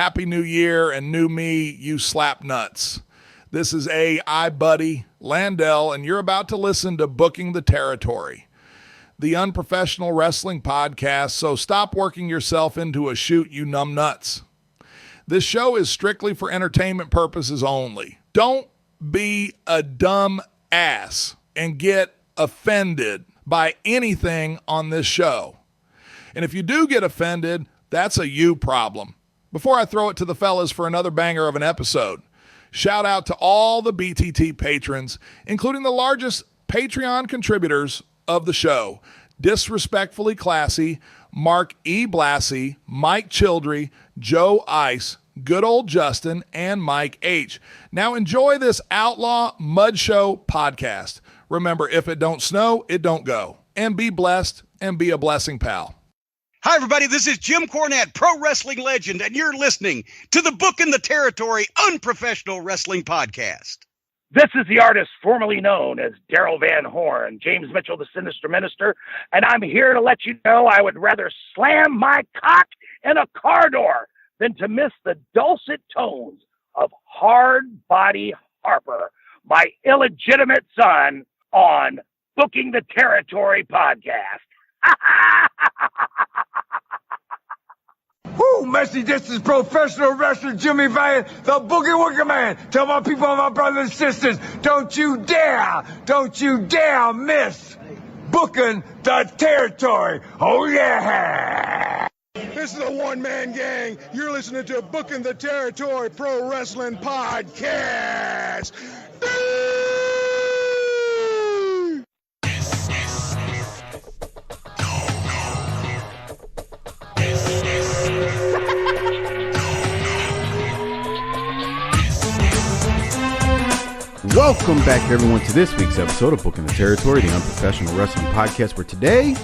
Happy New Year and new me, you slap nuts. This is buddy, Landell, and you're about to listen to Booking the Territory, the unprofessional wrestling podcast, so stop working yourself into a shoot, you numb nuts. This show is strictly for entertainment purposes only. Don't be a dumb ass and get offended by anything on this show. And if you do get offended, that's a you problem. Before I throw it to the fellas for another banger of an episode, shout out to all the BTT patrons, including the largest Patreon contributors of the show: Disrespectfully Classy, Mark E. Blassie, Mike Childry, Joe Ice, Good Old Justin, and Mike H. Now enjoy this Outlaw Mud Show podcast. Remember, if it don't snow, it don't go. And be blessed and be a blessing, pal. Hi, everybody. This is Jim Cornette, pro wrestling legend, and you're listening to the Booking the Territory Unprofessional Wrestling Podcast. This is the artist formerly known as Daryl Van Horn, James Mitchell, the Sinister Minister, and I'm here to let you know I would rather slam my cock in a car door than to miss the dulcet tones of Hard Body Harper, my illegitimate son, on Booking the Territory podcast. Woo, Messi, this is professional wrestler Jimmy Valiant, the Boogie Woogie Man. Tell my people, my brothers and sisters, don't you dare miss Booking the Territory. Oh, yeah. This is a one-man gang. You're listening to Booking the Territory Pro Wrestling Podcast. Welcome back, everyone, to this week's episode of Booking the Territory, the unprofessional wrestling podcast, where today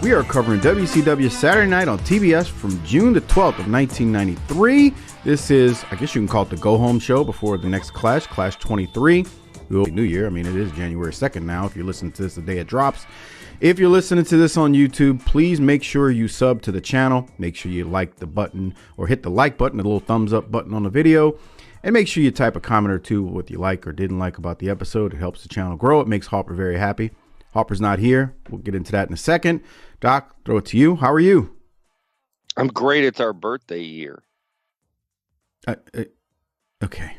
we are covering WCW Saturday Night on TBS from June the 12th of 1993. This is, I guess you can call it the go-home show before the next Clash 23. New Year. I mean, it is January 2nd now if you're listening to this the day it drops. If you're listening to this on YouTube, please make sure you sub to the channel. Make sure you like the button or hit the like button, the little thumbs up button on the video. And make sure you type a comment or two what you like or didn't like about the episode. It helps the channel grow. It makes Harper very happy. Harper's not here. We'll get into that in a second. Doc, throw it to you. How are you? I'm great. It's our birthday year. Okay.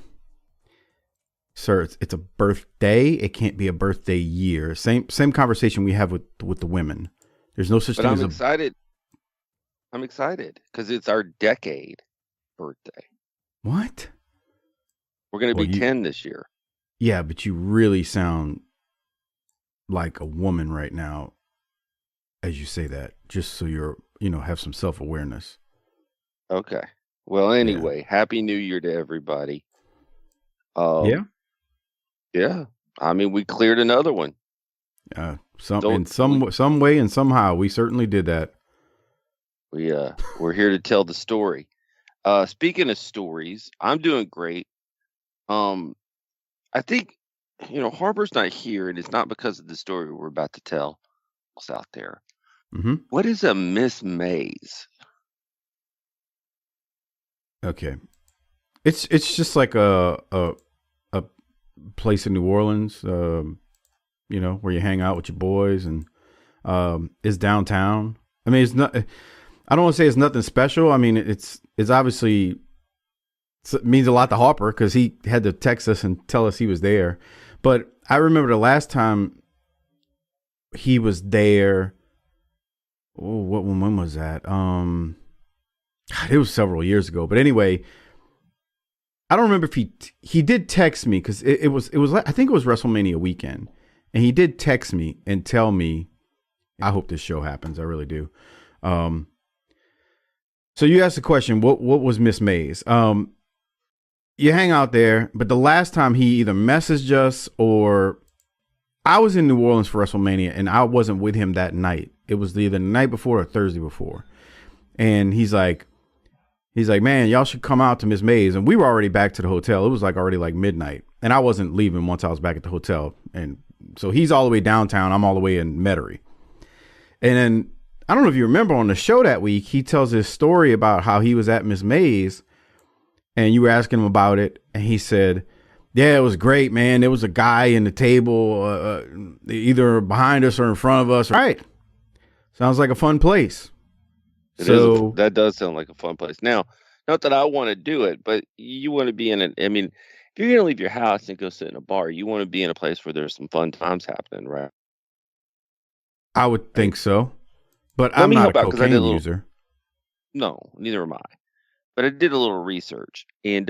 Sir, it's a birthday. It can't be a birthday year. Same conversation we have with the women. There's no such thing as excited. I'm excited because it's our decade birthday. What? We're going to be 10 this year. Yeah, but you really sound like a woman right now as you say that, just so you're, have some self-awareness. Okay. Well, anyway, Happy New Year to everybody. Yeah. I mean, we cleared another one. In some way and somehow, we certainly did that. We're here to tell the story. Speaking of stories, I'm doing great. I think, Harper's not here, and it's not because of the story we're about to tell us out there. Mm-hmm. What is a Miss Maze? Okay. It's just like a place in New Orleans, where you hang out with your boys, and it's downtown. I mean, it's not. I don't want to say it's nothing special. I mean, it's obviously it means a lot to Harper because he had to text us and tell us he was there. But I remember the last time he was there. Oh, when was that? It was several years ago. But anyway, I don't remember if he did text me because it was I think it was WrestleMania weekend, and he did text me and tell me, I hope this show happens. I really do. So you asked the question, what was Miss Maze? You hang out there, but the last time he either messaged us or I was in New Orleans for WrestleMania and I wasn't with him that night. It was either the night before or Thursday before. And he's like, man, y'all should come out to Miss Maze. And we were already back to the hotel. It was already midnight. And I wasn't leaving once I was back at the hotel. And so he's all the way downtown. I'm all the way in Metairie. And then I don't know if you remember on the show that week, he tells his story about how he was at Miss Maze and you were asking him about it, and he said, yeah, it was great, man. There was a guy in the table, either behind us or in front of us. Right. Sounds like a fun place. That does sound like a fun place. Now, not that I want to do it, but you want to be in it. I mean, if you're going to leave your house and go sit in a bar, you want to be in a place where there's some fun times happening, right? I would think so. But I'm not a cocaine user. No, neither am I. But I did a little research, and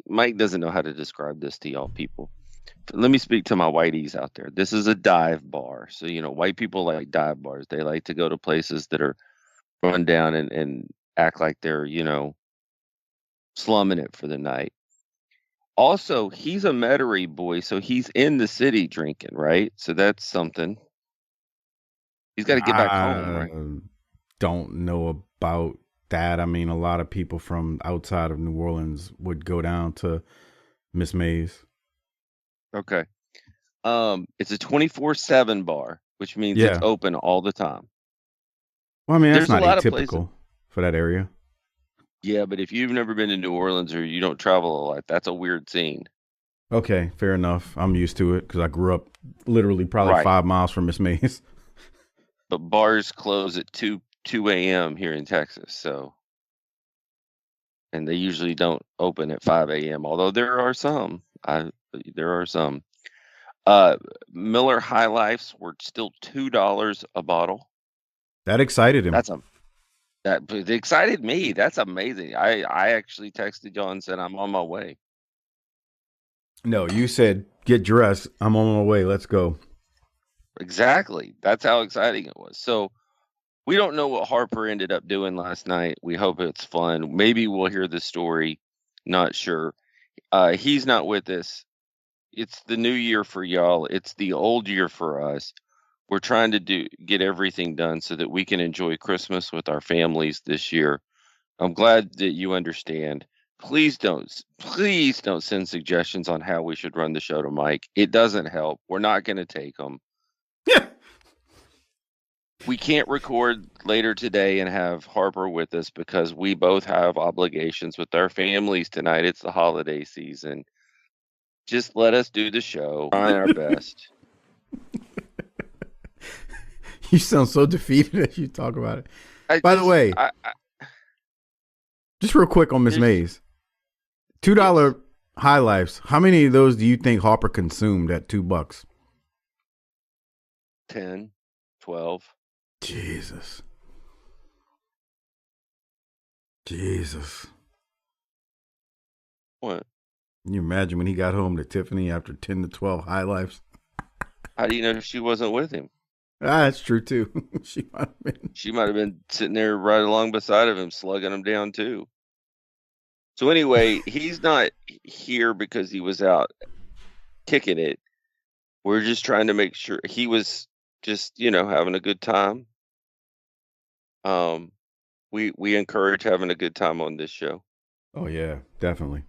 Mike doesn't know how to describe this to y'all people. Let me speak to my whiteys out there. This is a dive bar. So, white people like dive bars. They like to go to places that are run down and act like they're, slumming it for the night. Also, he's a Metairie boy, so he's in the city drinking, right? So that's something. He's got to get back home, right? Don't know about that. I mean, a lot of people from outside of New Orleans would go down to Miss May's. Okay. It's a 24/7 bar, which means it's open all the time. Well, I mean, that's not atypical for that area. Yeah, but if you've never been to New Orleans or you don't travel a lot, that's a weird scene. Okay, fair enough. I'm used to it because I grew up literally probably 5 miles from Miss May's. But bars close at 2 a.m. here in Texas, so, and they usually don't open at 5 a.m. Although there are some. Miller High Lifes were still $2 a bottle. That excited him. That excited me. That's amazing. I actually texted y'all and said I'm on my way. No, you said get dressed. I'm on my way. Let's go. Exactly. That's how exciting it was. So we don't know what Harper ended up doing last night. We hope it's fun. Maybe we'll hear the story. Not sure. He's not with us. It's the new year for y'all. It's the old year for us. We're trying to get everything done so that we can enjoy Christmas with our families this year. I'm glad that you understand. Please don't send suggestions on how we should run the show to Mike. It doesn't help. We're not going to take them. We can't record later today and have Harper with us because we both have obligations with our families tonight. It's the holiday season. Just let us do the show. Trying our best. You sound so defeated as you talk about it. By the way, just real quick on Miss Mays. $2 High Lifes. How many of those do you think Harper consumed at $2? 10, 12. Jesus. What? Can you imagine when he got home to Tiffany after 10 to 12 High Lifes? How do you know she wasn't with him? That's true too. She might have been sitting there right along beside of him, slugging him down too. So anyway, he's not here because he was out kicking it. We're just trying to make sure he was just, having a good time. We encourage having a good time on this show. Oh yeah, definitely.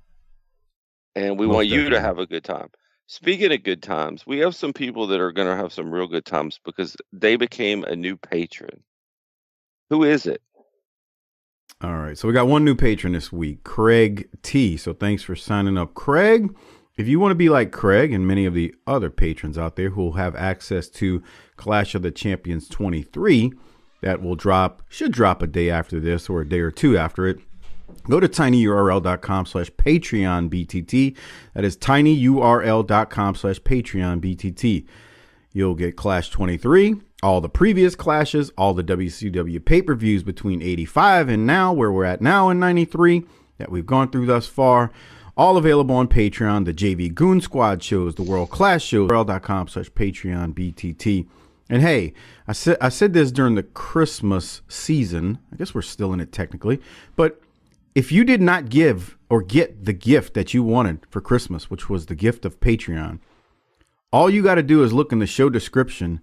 And we want you to have a good time. Speaking of good times, we have some people that are going to have some real good times because they became a new patron. Who is it? All right. So we got one new patron this week, Craig T. So thanks for signing up, Craig. If you want to be like Craig and many of the other patrons out there who will have access to Clash of the Champions 23, that should drop a day after this or a day or two after it. Go to tinyurl.com/PatreonBTT. That is tinyurl.com/PatreonBTT. You'll get Clash 23, all the previous clashes, all the WCW pay-per-views between 85 and now, where we're at now in 93, that we've gone through thus far. All available on Patreon, the JV Goon Squad shows, the World Class shows, url.com/PatreonBTT. And hey, I said this during the Christmas season. I guess we're still in it technically, but if you did not give or get the gift that you wanted for Christmas, which was the gift of Patreon, all you got to do is look in the show description,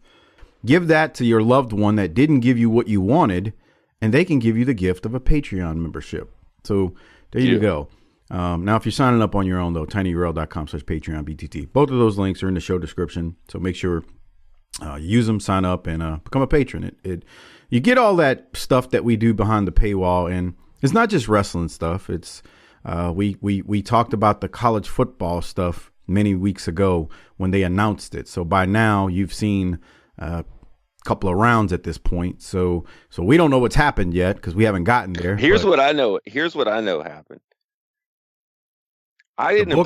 give that to your loved one that didn't give you what you wanted, and they can give you the gift of a Patreon membership. So there you go. Now, if you're signing up on your own, though, tinyurl.com/PatreonBTT. Both of those links are in the show description. So make sure you use them, sign up, and become a patron. You get all that stuff that we do behind the paywall, and it's not just wrestling stuff. It's We talked about the college football stuff many weeks ago when they announced it. So by now you've seen a couple of rounds at this point. So we don't know what's happened yet because we haven't gotten there. Here's what I know happened. I didn't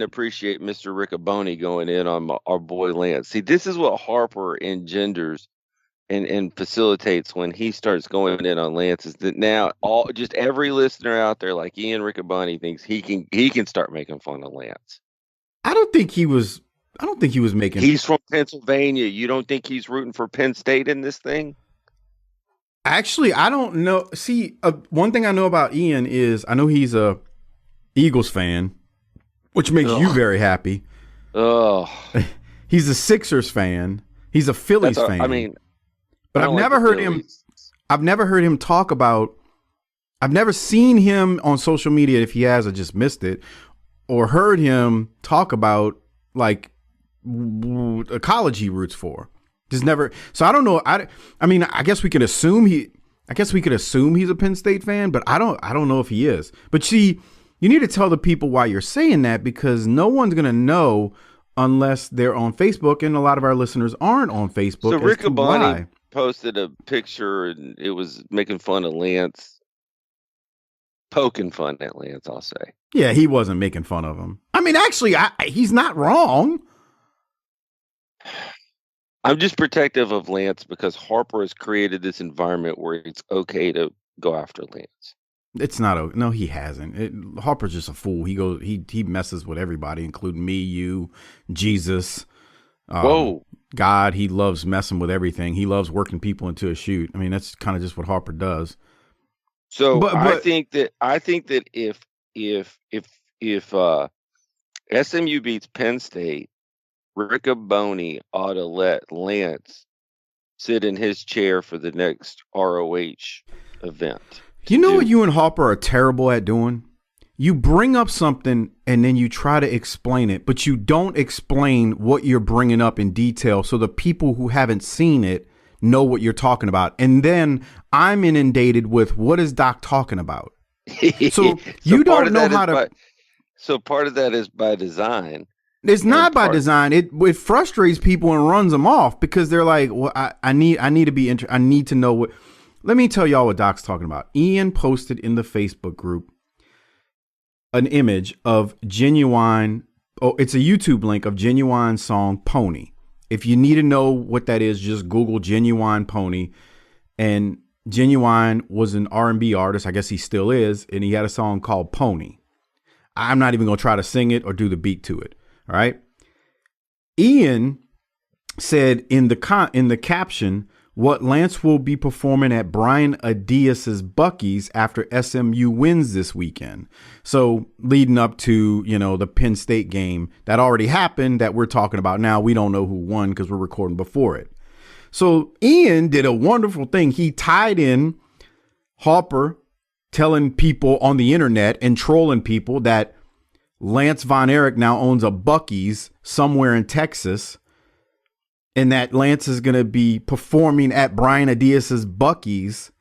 appreciate Mr. Riccaboni going in on our boy Lance. See, this is what Harper engenders and facilitates when he starts going in on Lance, is that now every listener out there like Ian Riccaboni thinks he can start making fun of Lance. I don't think he was making. He's from Pennsylvania. You don't think he's rooting for Penn State in this thing? Actually, I don't know. See, one thing I know about Ian is I know he's a Eagles fan, which makes you very happy. Oh, he's a Sixers fan. He's a Phillies fan. I mean, but I've never heard him. I've never heard him talk about. I've never seen him on social media. If he has, I just missed it, or heard him talk about like a college he roots for. Just never. So I don't know. I mean, I guess we could assume he's a Penn State fan, but I don't know if he is. But see, you need to tell the people why you're saying that, because no one's gonna know unless they're on Facebook, and a lot of our listeners aren't on Facebook. So Riccaboni posted a picture, and it was making fun of Lance, poking fun at Lance, I'll say. Yeah, he wasn't making fun of him. I mean, actually, he's not wrong. I'm just protective of Lance because Harper has created this environment where it's okay to go after Lance. It's not. No, he hasn't. Harper's just a fool. He messes with everybody, including me, you, Jesus. Whoa. God, he loves messing with everything. He loves working people into a shoot. I mean, that's kind of just what Harper does. So I think that if SMU beats Penn State, Riccaboni ought to let Lance sit in his chair for the next ROH event. You know what you and Harper are terrible at doing? You bring up something and then you try to explain it, but you don't explain what you're bringing up in detail so the people who haven't seen it know what you're talking about. And then I'm inundated with, what is Doc talking about? So you don't know how to. So part of that is by design. It's not by design. It frustrates people and runs them off because they're like, well, I need to know what. Let me tell y'all what Doc's talking about. Ian posted in the Facebook group an image of Ginuwine. Oh, it's a YouTube link of Ginuwine's song Pony. If you need to know what that is, just Google Ginuwine Pony. And Ginuwine was an R&B artist. I guess he still is. And he had a song called Pony. I'm not even going to try to sing it or do the beat to it. All right. Ian said in the caption, what Lance will be performing at Brian Adias's Buc-ees after SMU wins this weekend. So leading up to, the Penn State game that already happened that we're talking about now. We don't know who won because we're recording before it. So Ian did a wonderful thing. He tied in Harper telling people on the internet and trolling people that Lance Von Erich now owns a Buc-ees somewhere in Texas, and that Lance is going to be performing at Brian Adias's Buc-ees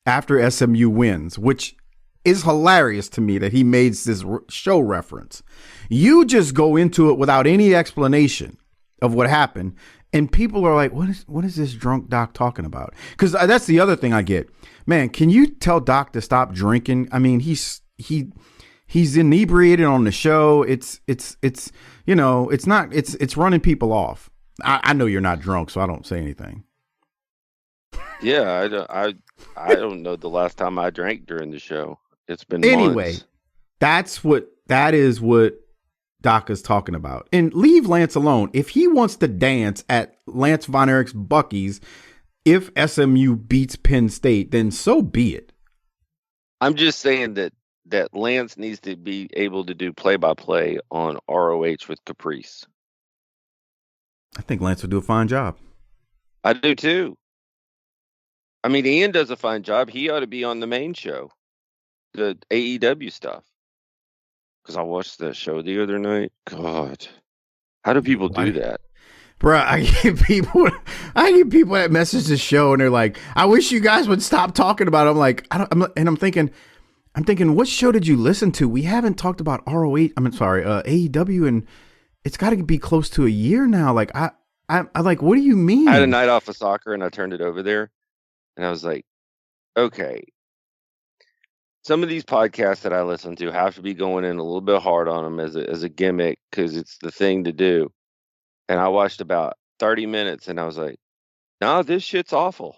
after SMU wins, which is hilarious to me that he made this show reference. You just go into it without any explanation of what happened, and people are like, what is this drunk Doc talking about? Because that's the other thing I get. Man, can you tell Doc to stop drinking? I mean, he's inebriated on the show. It's running people off. I know you're not drunk, so I don't say anything. Yeah, I don't know the last time I drank during the show. It's been anyway. Months. That is what Doc is talking about. And leave Lance alone. If he wants to dance at Lance Von Erich's Buc-ees, if SMU beats Penn State, then so be it. I'm just saying that Lance needs to be able to do play-by-play on ROH with Caprice. I think Lance will do a fine job. I do too. I mean, Ian does a fine job. He ought to be on the main show, the AEW stuff. Because I watched that show the other night. God, how do people do that? Bruh, I get people that message the show and they're like, I wish you guys would stop talking about it. I'm like, I'm thinking, I'm thinking, what show did you listen to? We haven't talked about ROH. AEW, and it's got to be close to a year now. Like, I like, what do you mean? I had a night off of soccer and I turned it over there, and I was like, okay, some of these podcasts that I listen to have to be going in a little bit hard on them as a gimmick because it's the thing to do. And I watched about 30 minutes and I was like, no, this shit's awful.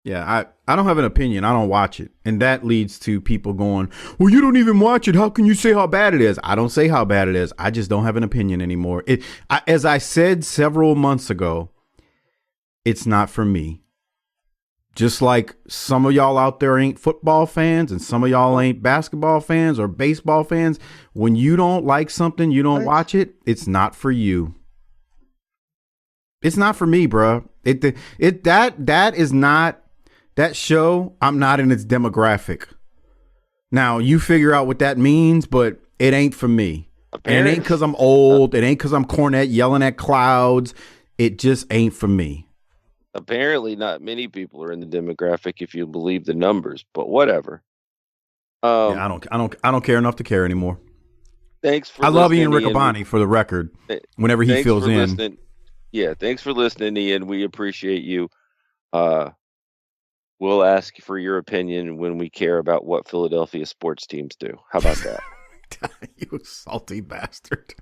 Yeah, I don't have an opinion. I don't watch it. And that leads to people going, well, you don't even watch it. How can you say how bad it is? I don't say how bad it is. I just don't have an opinion anymore. As I said several months ago, it's not for me. Just like some of y'all out there ain't football fans and some of y'all ain't basketball fans or baseball fans. When you don't like something, you don't watch it. It's not for you. It's not for me, bro. That is not that show. I'm not in its demographic. Now you figure out what that means, but it ain't for me. And it ain't because I'm old. It ain't because I'm Cornette yelling at clouds. It just ain't for me. Apparently, not many people are in the demographic if you believe the numbers, but whatever. Yeah, I don't care enough to care anymore. Thanks for. I love Ian Riccaboni, for the record. Whenever he fills in. Listening. Yeah, thanks for listening, Ian. We appreciate you. We'll ask for your opinion when we care about what Philadelphia sports teams do. How about that? You salty bastard.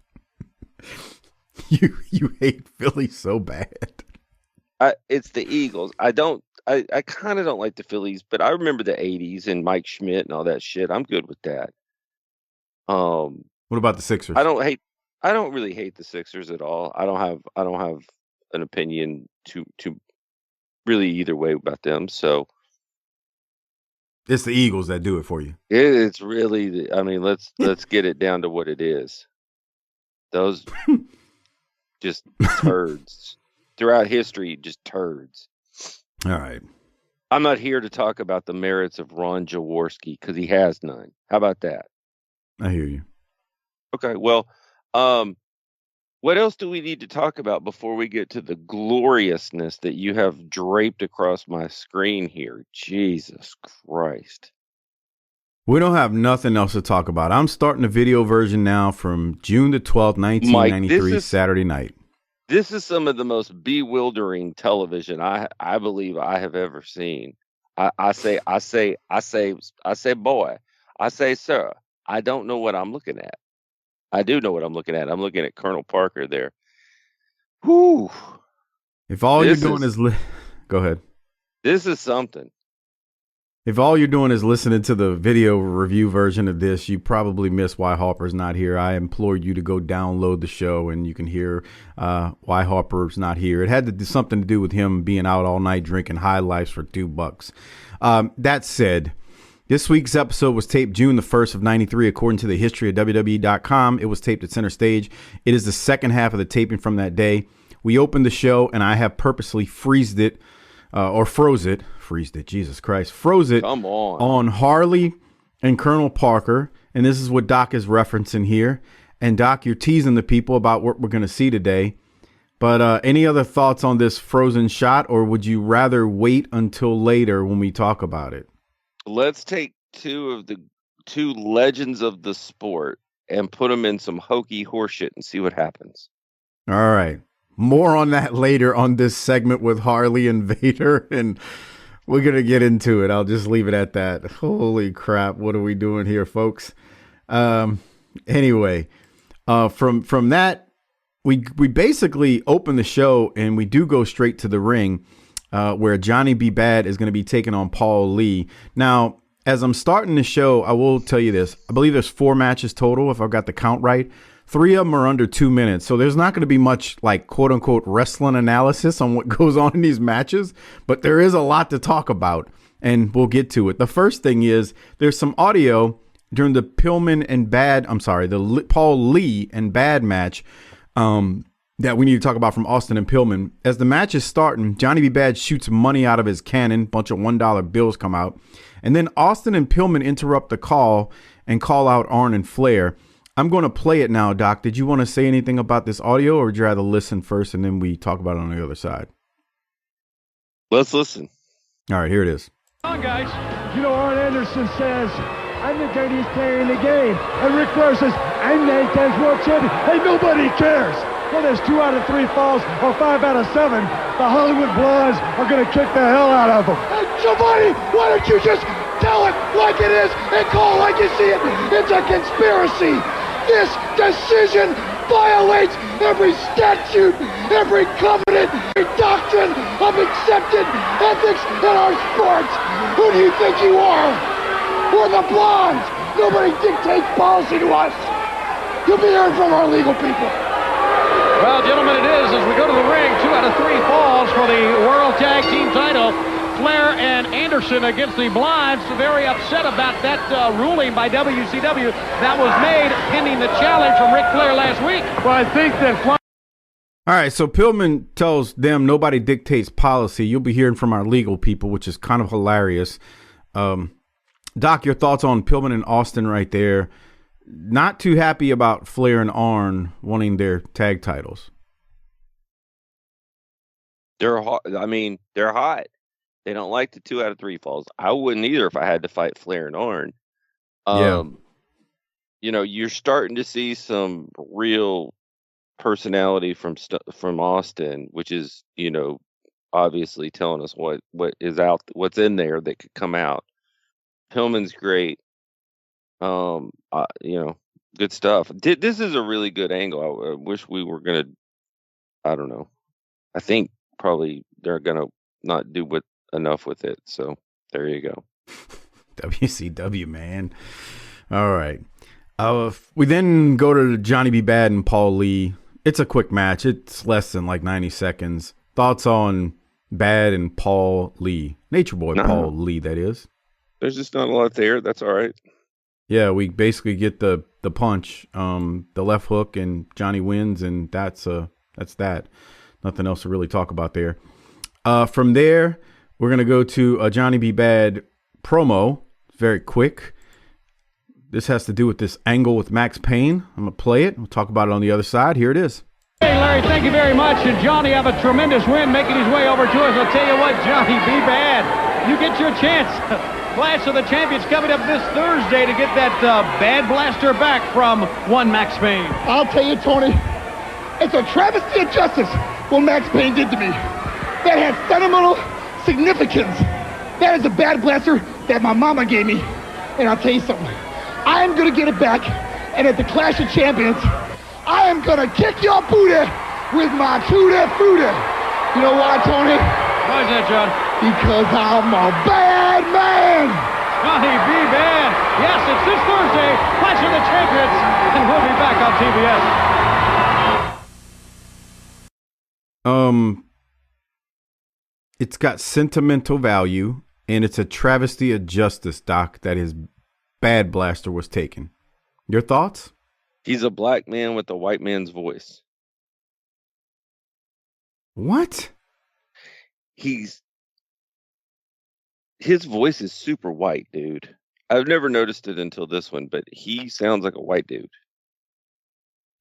You hate Philly so bad. It's the Eagles. I kind of don't like the Phillies, but I remember the 80s and Mike Schmidt and all that shit. I'm good with that. What about the Sixers? I don't really hate the Sixers at all. I don't have an opinion to really either way about them. So it's the Eagles that do it for you. It's really let's get it down to what it is. Those just turds. Throughout history, just turds. All right. I'm not here to talk about the merits of Ron Jaworski because he has none. How about that? I hear you. Okay, well, what else do we need to talk about before we get to the gloriousness that you have draped across my screen here? Jesus Christ. We don't have nothing else to talk about. I'm starting the video version now from June the 12th, 1993, Mike, Saturday night. This is some of the most bewildering television I believe I have ever seen. I say, boy, I say, sir, I don't know what I'm looking at. I do know what I'm looking at. I'm looking at Colonel Parker there. Whew. If all you're doing is go ahead. This is something. If all you're doing is listening to the video review version of this, you probably miss why Harper's not here. I implore you to go download the show and you can hear why Harper's not here. It had to do something to do with him being out all night drinking High Lifes for $2. That said, this week's episode was taped June the 1st of 93, according to the history of WWE.com. It was taped at Center Stage. It is the second half of the taping from that day. We opened the show and I have purposely froze it, Jesus Christ, froze it on Harley and Colonel Parker. And this is what Doc is referencing here. And Doc, you're teasing the people about what we're going to see today. But any other thoughts on this frozen shot, or would you rather wait until later when we talk about it? Let's take two legends of the sport and put them in some hokey horseshit and see what happens. All right. More on that later on this segment with Harley and Vader, and we're going to get into it. I'll just leave it at that. Holy crap. What are we doing here, folks? Anyway, from that, we basically open the show and we do go straight to the ring where Johnny B. Bad is going to be taking on Paul Lee. Now, as I'm starting the show, I will tell you this. I believe there's 4 matches total, if I've got the count right. 3 of them are under 2 minutes. So there's not going to be much like quote unquote wrestling analysis on what goes on in these matches, but there is a lot to talk about and we'll get to it. The first thing is there's some audio during the Paul Lee and Bad match that we need to talk about from Austin and Pillman. As the match is starting, Johnny B. Bad shoots money out of his cannon. Bunch of $1 bills come out. And then Austin and Pillman interrupt the call and call out Arn and Flair. I'm going to play it now, Doc. Did you want to say anything about this audio, or would you rather listen first and then we talk about it on the other side? Let's listen. All right, here it is. Come on, guys. You know, Arn Anderson says I'm the dirtiest player in the game. And Ric Flair says, I'm 9 times world champion. Hey, nobody cares. Well, there's 2 out of 3 falls or 5 out of 7. The Hollywood Blondes are going to kick the hell out of them. And Giovanni, why don't you just tell it like it is and call it like you see it? It's a conspiracy. This decision violates every statute, every covenant, every doctrine of accepted ethics in our sports. Who do you think you are? We're the Blondes. Nobody dictates policy to us. You'll be hearing from our legal people. Well, gentlemen, it is as we go to the ring. 2 out of 3 falls for the World Tag Team title. Flair and Anderson against the Blondes. Very upset about that ruling by WCW that was made pending the challenge from Ric Flair last week. Well, I think that all right, so Pillman tells them nobody dictates policy. You'll be hearing from our legal people, which is kind of hilarious. Doc, your thoughts on Pillman and Austin right there. Not too happy about Flair and Arn wanting their tag titles. They're hot. I mean, they're hot. They don't like the 2 out of 3 falls. I wouldn't either if I had to fight Flair and Arn. You know, you're starting to see some real personality from Austin, which is, you know, obviously telling us what is out, what's in there that could come out. Pillman's great. You know, good stuff. This is a really good angle. I wish we were gonna. I don't know. I think probably they're gonna not do enough with it. So there you go. WCW, man. All right. We then go to Johnny B. Bad and Paul Lee. It's a quick match. It's less than like 90 seconds. Thoughts on Bad and Paul Lee? Nature Boy Paul Lee, that is. There's just not a lot there. That's all right. Yeah, we basically get the punch, the left hook, and Johnny wins, and that's that. Nothing else to really talk about there. From there, we're gonna go to a Johnny B. Bad promo. Very quick. This has to do with this angle with Max Payne. I'm gonna play it. We'll talk about it on the other side. Here it is. Hey, Larry, thank you very much. And Johnny have a tremendous win making his way over to us. I'll tell you what, Johnny B. Bad, you get your chance. Clash of the Champions coming up this Thursday to get that Bad Blaster back from one Max Payne. I'll tell you, Tony, it's a travesty of justice what Max Payne did to me. That had sentimental significance. That is a Bad Blaster that my mama gave me. And I'll tell you something. I am going to get it back. And at the Clash of Champions, I am going to kick your booty with my tutti frutti. You know why, Tony? Why is that, John? Because I'm a bad man. Johnny B. Bad. Yes, it's this Thursday, Clash of the Champions, and we'll be back on TBS. It's got sentimental value, and it's a travesty of justice, Doc, that his Bad Blaster was taken. Your thoughts? He's a black man with a white man's voice. What? His voice is super white, dude. I've never noticed it until this one, but he sounds like a white dude.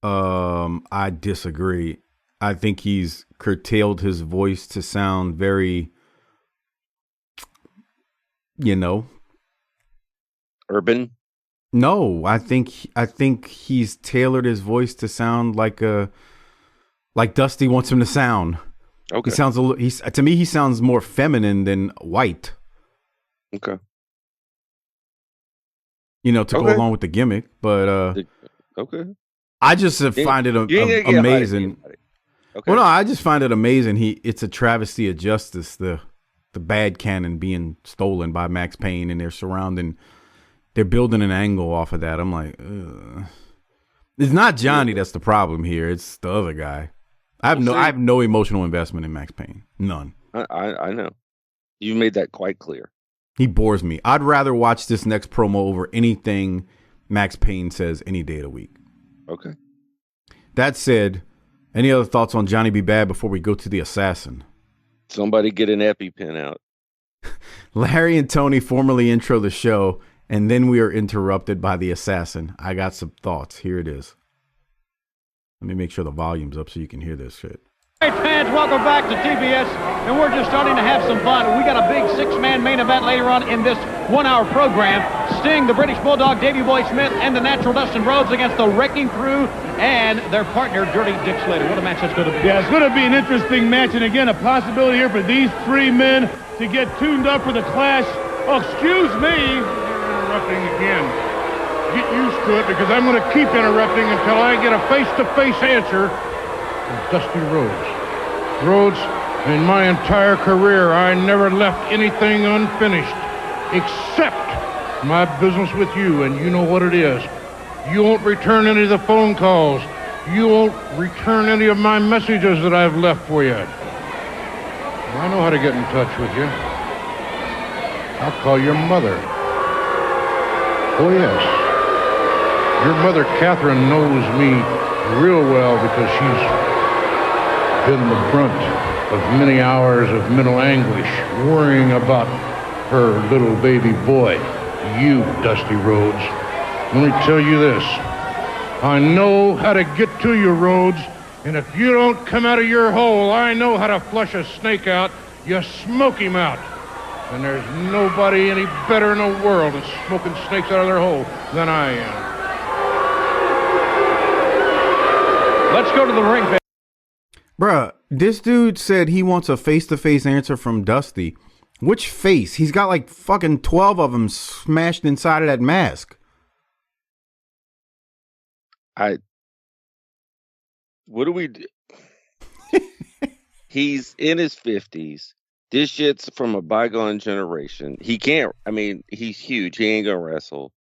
I disagree. I think he's curtailed his voice to sound very, urban. No, I think he's tailored his voice to sound like Dusty wants him to sound. Okay. He sounds to me he sounds more feminine than white. Okay. To go along with the gimmick, but okay. I just find it amazing. Okay. Well, no, I just find it amazing. It's a travesty of justice. The bad cannon being stolen by Max Payne, and they're building an angle off of that. I'm like, ugh. It's not Johnny that's the problem here. It's the other guy. I have no emotional investment in Max Payne. None. I know. You made that quite clear. He bores me. I'd rather watch this next promo over anything Max Payne says any day of the week. Okay. That said, any other thoughts on Johnny B. Bad before we go to the assassin? Somebody get an EpiPen out. Larry and Tony formally intro the show, and then we are interrupted by the assassin. I got some thoughts. Here it is. Let me make sure the volume's up so you can hear this shit. Fans, welcome back to TBS, and we're just starting to have some fun. We got a big six-man main event later on in this one-hour program. Sting, the British Bulldog, Davey Boy Smith, and the Natural Dustin Rhodes against the Wrecking Crew and their partner, Dirty Dick Slater. What a match that's going to be. Yeah, it's going to be an interesting match, and again, a possibility here for these three men to get tuned up for the clash. Oh, excuse me. You're interrupting again. Get used to it, because I'm going to keep interrupting until I get a face-to-face answer from Dusty Rhodes. Rhodes, in my entire career, I never left anything unfinished except my business with you, and you know what it is. You won't return any of the phone calls. You won't return any of my messages that I've left for you. I know how to get in touch with you. I'll call your mother. Oh, yes. Your mother, Catherine, knows me real well because she's been the brunt of many hours of mental anguish, worrying about her little baby boy, you, Dusty Rhodes. Let me tell you this. I know how to get to you, Rhodes, and if you don't come out of your hole, I know how to flush a snake out. You smoke him out. And there's nobody any better in the world at smoking snakes out of their hole than I am. Let's go to the ring, fans. Bruh, this dude said he wants a face-to-face answer from Dusty. Which face? He's got like fucking 12 of them smashed inside of that mask. What do we do? He's in his 50s. This shit's from a bygone generation. He can't, he's huge. He ain't gonna wrestle.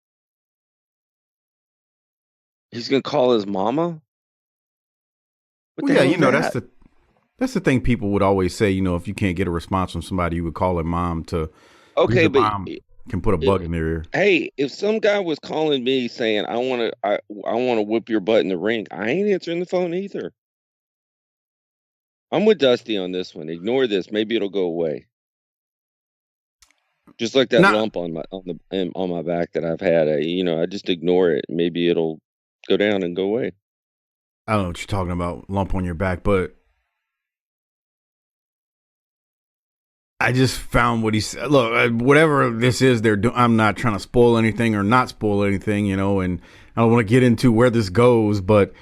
He's gonna call his mama? Well, yeah, you know, that's the thing people would always say, you know, if you can't get a response from somebody, you would call their mom to. Okay, but mom can put a bug in their ear. Hey, if some guy was calling me saying I want to whip your butt in the ring, I ain't answering the phone either. I'm with Dusty on this one. Ignore this. Maybe it'll go away. Just like that lump on my back that I've had. I just ignore it. Maybe it'll go down and go away. I don't know what you're talking about, lump on your back, but I just found what he said. Look, whatever this is they're doing, I'm not trying to spoil anything or not spoil anything, you know, and I don't want to get into where this goes, but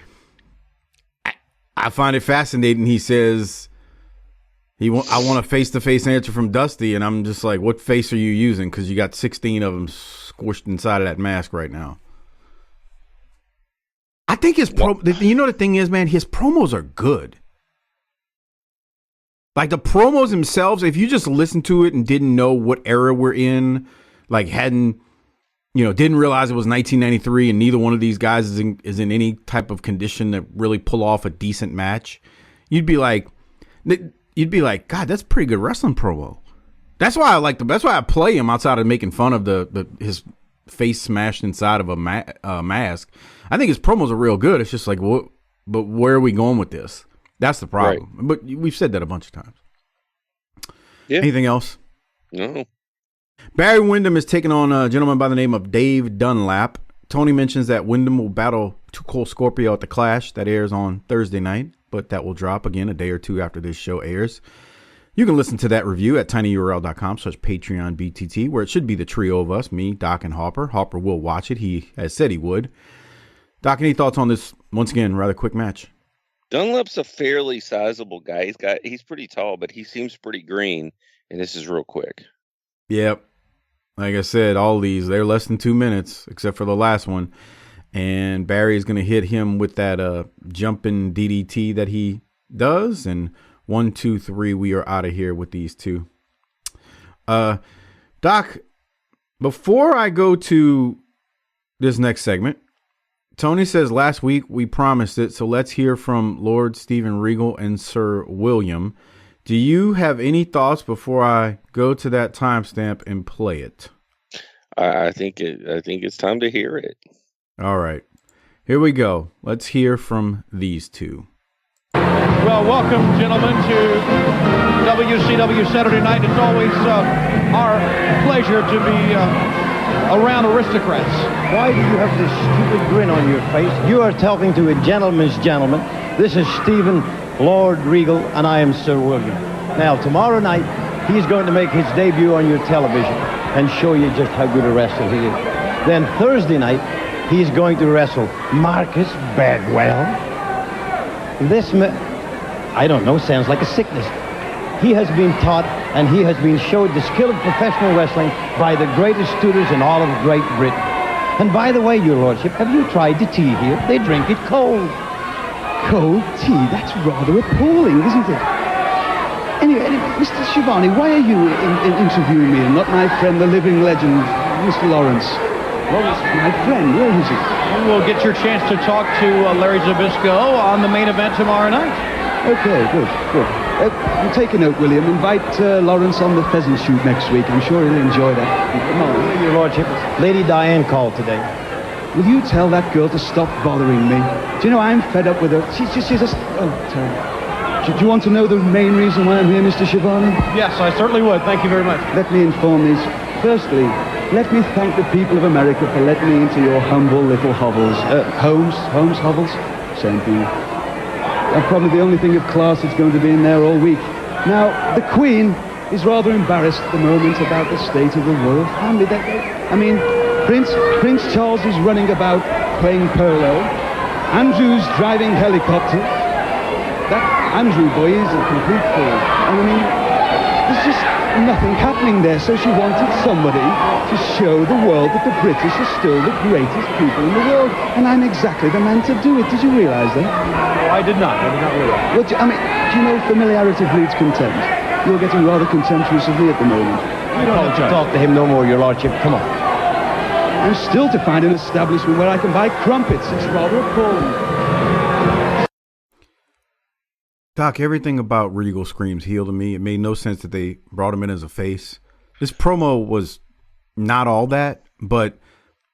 I find it fascinating. He says I want a face-to-face answer from Dusty, and I'm just like, what face are you using? Because you got 16 of them squished inside of that mask right now. I think you know the thing is, man, his promos are good. Like the promos themselves, if you just listen to it and didn't know what era we're in, like didn't realize it was 1993 and neither one of these guys is in any type of condition to really pull off a decent match, you'd be like, God, that's a pretty good wrestling promo. That's why that's why I play him outside of making fun of his face smashed inside of a mask. I think his promos are real good. It's just like, what? But where are we going with this? That's the problem. Right. But we've said that a bunch of times. Yeah. Anything else? No. Barry Windham is taking on a gentleman by the name of Dave Dunlap. Tony mentions that Windham will battle Too Cold Scorpio at the Clash that airs on Thursday night, but that will drop again a day or two after this show airs. You can listen to that review at tinyurl.com/Patreon BTT, where it should be the trio of us, me, Doc, and Harper. Harper will watch it. He has said he would. Doc, any thoughts on this, once again, rather quick match? Dunlap's a fairly sizable guy. He's pretty tall, but he seems pretty green, and this is real quick. Yep. Like I said, all these, they're less than 2 minutes, except for the last one. And Barry is going to hit him with that jumping DDT that he does. And 1, 2, 3, we are out of here with these two. Doc, before I go to this next segment, Tony says last week we promised it, so let's hear from Lord Steven Regal and Sir William. Do you have any thoughts before I go to that timestamp and play it? I think it's time to hear it. All right, here we go. Let's hear from these two. Well, welcome, gentlemen, to WCW Saturday Night. It's always our pleasure to be around aristocrats. Why do you have this stupid grin on your face? You are talking to a gentleman's gentleman. This is Steven Lord Regal, and I am Sir William. Now, tomorrow night, he's going to make his debut on your television and show you just how good a wrestler he is. Then Thursday night, he's going to wrestle Marcus Bagwell. I don't know, sounds like a sickness. He has been taught and he has been showed the skill of professional wrestling by the greatest tutors in all of Great Britain. And by the way, your lordship, have you tried the tea here? They drink it cold. Cold tea? That's rather appalling, isn't it? Anyway, Mr. Schiavone, why are you interviewing me and not my friend, the living legend, Mr. Lawrence? Lawrence is my friend. Where is he? We'll get your chance to talk to Larry Zbyszko on the main event tomorrow night. Okay, good. Take a note, William. Invite Lawrence on the pheasant shoot next week. I'm sure he'll enjoy that. Come on. Your lordship, Lady Diane called today. Will you tell that girl to stop bothering me? Do you know, I'm fed up with her. She's just... Oh, terrible. Do you want to know the main reason why I'm here, Mr. Schiavone? Yes, I certainly would. Thank you very much. Let me inform these. Firstly, let me thank the people of America for letting me into your humble little hovels. Homes, hovels? Same thing. I'm probably the only thing of class that's going to be in there all week. Now, the Queen is rather embarrassed at the moment about the state of the royal family. Prince Charles is running about playing polo. Andrew's driving helicopters. That Andrew boy is a complete fool. There's just nothing happening there. So she wanted somebody to show the world that the British are still the greatest people in the world. And I'm exactly the man to do it. Did you realize that? No, I did not. I did not realize. Well, do you know familiarity breeds contempt? You're getting rather contemptuous of me at the moment. You don't have to talk to him no more, your lordship. Come on. I'm still to find an establishment where I can buy crumpets. It's rather appalling. Doc, everything about Regal screams heel to me. It made no sense that they brought him in as a face. This promo was not all that, but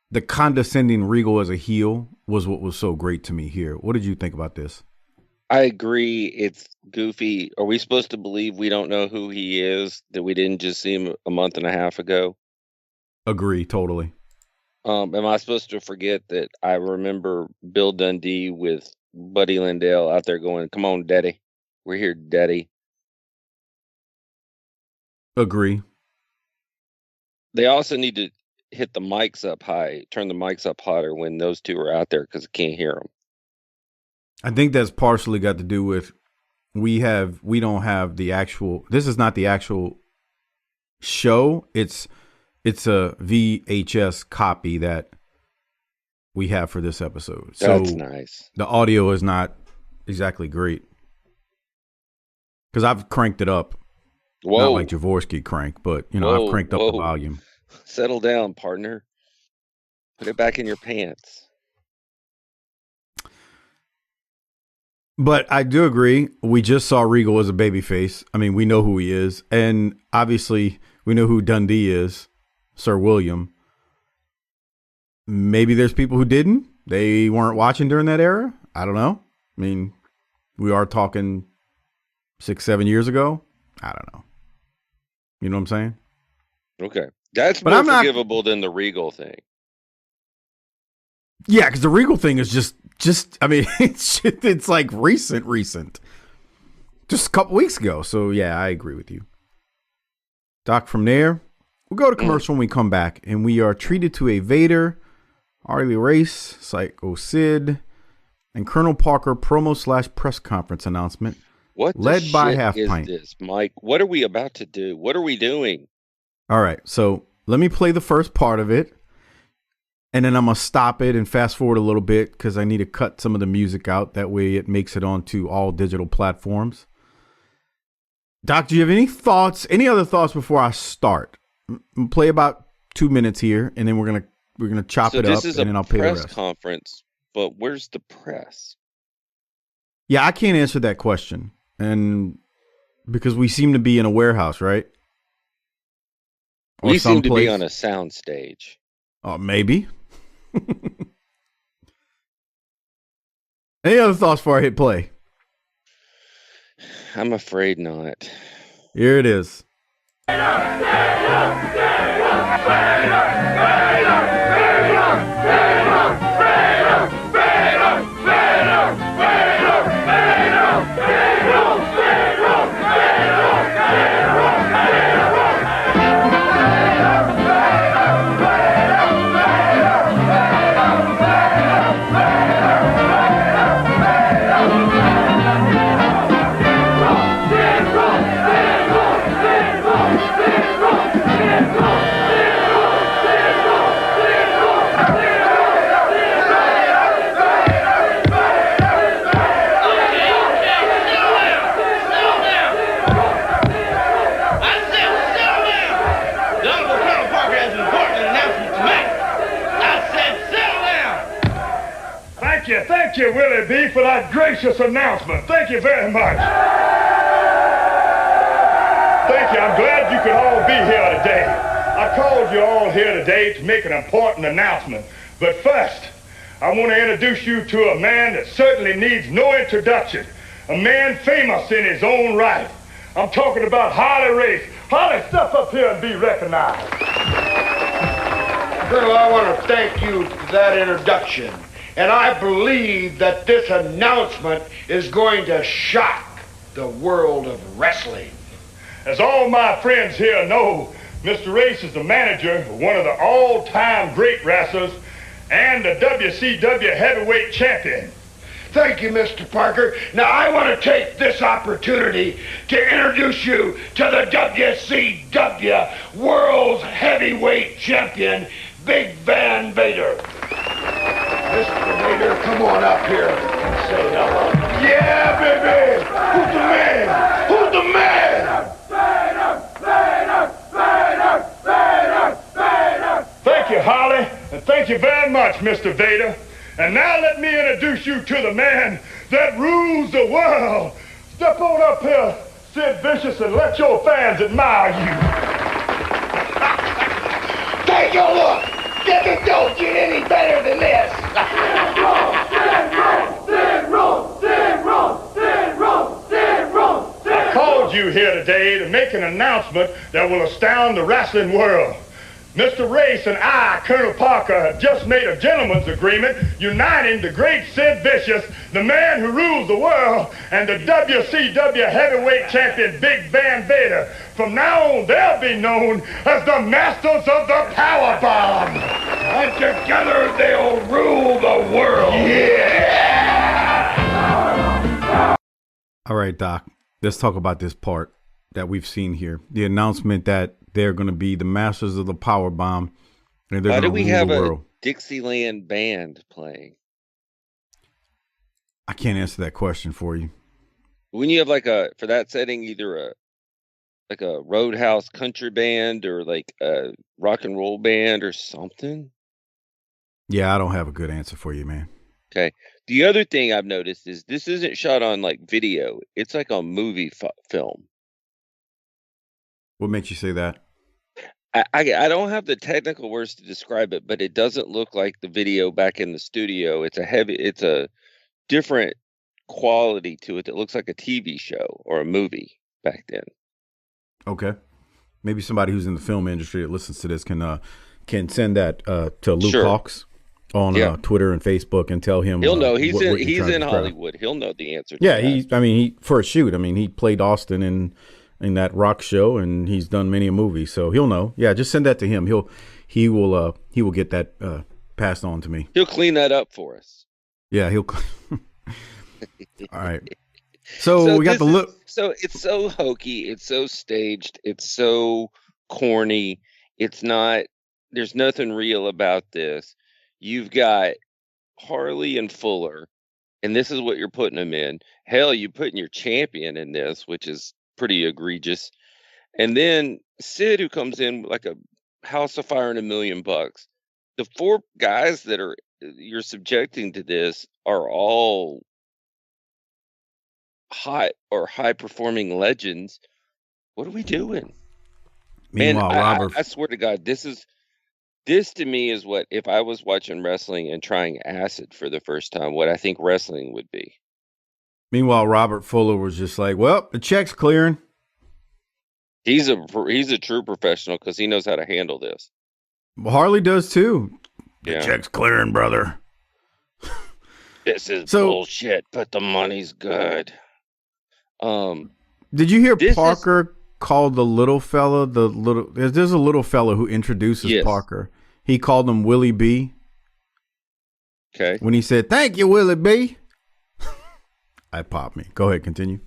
the condescending Regal as a heel was what was so great to me here. What did you think about this? I agree. It's goofy. Are we supposed to believe we don't know who he is, that we didn't just see him a month and a half ago? Agree, totally. Am I supposed to forget that I remember Bill Dundee with Buddy Landell out there going, "Come on, Daddy. We're here, Daddy." Agree. They also need to hit the mics up high, turn the mics up hotter when those two are out there because I can't hear them. I think that's partially got to do with we don't have the actual. This is not the actual show. It's a VHS copy that we have for this episode. That's so nice. The audio is not exactly great because I've cranked it up. Whoa. Not like Jaworski crank, but I've cranked up the volume. Settle down, partner. Put it back in your pants. But I do agree. We just saw Regal as a babyface. I mean, we know who he is. And obviously, we know who Dundee is, Sir William. Maybe there's people who didn't. They weren't watching during that era. I don't know. I mean, we are talking 6-7 years ago. I don't know. You know what I'm saying? Okay. That's more forgivable than the Regal thing. Yeah, because the Regal thing is just I mean, it's like recent. Just a couple weeks ago. So, yeah, I agree with you. Doc, from there, we'll go to commercial when we come back. And we are treated to a Vader, Harley Race, Psycho Sid, and Colonel Parker promo/press conference announcement. What led by Half is Pint. This, Mike? What are we about to do? What are we doing? All right, so let me play the first part of it, and then I'm going to stop it and fast forward a little bit because I need to cut some of the music out. That way it makes it onto all digital platforms. Doc, do you have any other thoughts before I start? I'll play about 2 minutes here, and then we're gonna chop it up, and then I'll pay the rest. This is a press conference, but where's the press? Yeah, I can't answer that question, and because we seem to be in a warehouse, right? We seem to be on a sound stage. Oh, maybe. Any other thoughts before I hit play? I'm afraid not. Here it is. Thank you, Willie B, for that gracious announcement. Thank you very much. Thank you. I'm glad you could all be here today. I called you all here today to make an important announcement. But first, I want to introduce you to a man that certainly needs no introduction. A man famous in his own right. I'm talking about Harley Race. Harley, step up here and be recognized. Colonel, I want to thank you for that introduction. And I believe that this announcement is going to shock the world of wrestling. As all my friends here know, Mr. Race is the manager of one of the all-time great wrestlers and the WCW heavyweight champion. Thank you, Mr. Parker. Now, I want to take this opportunity to introduce you to the WCW World's Heavyweight Champion, Big Van Vader. Mr. Vader, come on up here and say hello. Yeah, baby! Who's the man? Who's the man? Thank you, Harley, and thank you very much, Mr. Vader. And now let me introduce you to the man that rules the world. Step on up here, Sid Vicious, and let your fans admire you. Take a look! This don't get any better than this! I called you here today to make an announcement that will astound the wrestling world. Mr. Race and I, Colonel Parker, have just made a gentleman's agreement uniting the great Sid Vicious, the man who rules the world, and the WCW heavyweight champion Big Van Vader. From now on, they'll be known as the Masters of the Powerbomb. And together they'll rule the world. Yeah! All right, Doc, let's talk about this part that we've seen here. The announcement that they're going to be the Masters of the Powerbomb. And they're Why do going to we rule have the a world. Dixieland band playing? I can't answer that question for you. Wouldn't you have for that setting, either a Roadhouse country band or like a rock and roll band or something? Yeah, I don't have a good answer for you, man. Okay. The other thing I've noticed is this isn't shot on like video. It's like a movie film. What makes you say that? I don't have the technical words to describe it, but it doesn't look like the video back in the studio. It's a different quality to it that looks like a TV show or a movie back then. Okay. Maybe somebody who's in the film industry that listens to this can send that to Luke Sure. Hawks on Twitter and Facebook and tell him He'll know. He's what you're in trying to describe. Hollywood. He'll know the answer to Yeah, that. he for a shoot. I mean, he played Austin in that rock show, and he's done many a movie, so he'll know. Yeah, just send that to him. He will get that passed on to me. He'll clean that up for us. Yeah, he'll. All right. So we got the look. So it's so hokey. It's so staged. It's so corny. It's not. There's nothing real about this. You've got Harley and Fuller, and this is what you're putting them in. Hell, you're putting your champion in this, which is pretty egregious. And then Sid, who comes in like a house of fire and $1 million. The four guys that you're subjecting to this are all hot or high performing legends. What are we doing? Meanwhile, Man, Robert, I swear to God, this to me is what, if I was watching wrestling and trying acid for the first time, what I think wrestling would be. Meanwhile, Robert Fuller was just like, "Well, the check's clearing." He's a true professional because he knows how to handle this. Well, Harley does too. Yeah. The check's clearing, brother. This is bullshit, but the money's good. Did you hear Parker call the little fella there's a little fella who introduces Parker. He called him Willie B. Okay. When he said, "Thank you, Willie B." I popped me. Go ahead, continue.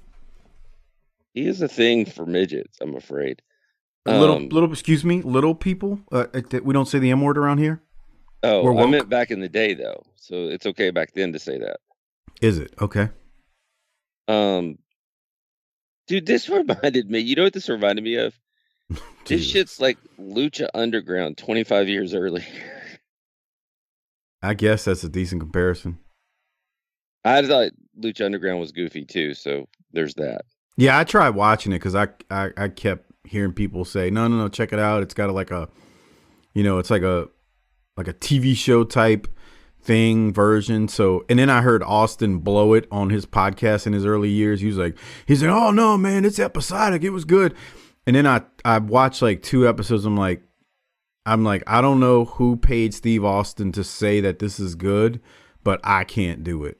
He is a thing for midgets, I'm afraid. Little people. We don't say the M word around here. Oh, I meant back in the day, though. So it's okay back then to say that. Is it? Okay. Dude, this reminded me. You know what this reminded me of? This shit's like Lucha Underground 25 years earlier. I guess that's a decent comparison. I thought Lucha Underground was goofy too, so there's that. Yeah, I tried watching it because I kept hearing people say, no, check it out. It's got it's like a TV show type thing version. So, and then I heard Austin blow it on his podcast in his early years. He said, oh no, man, it's episodic. It was good. And then I watched like 2 episodes. I'm like, I don't know who paid Steve Austin to say that this is good, but I can't do it.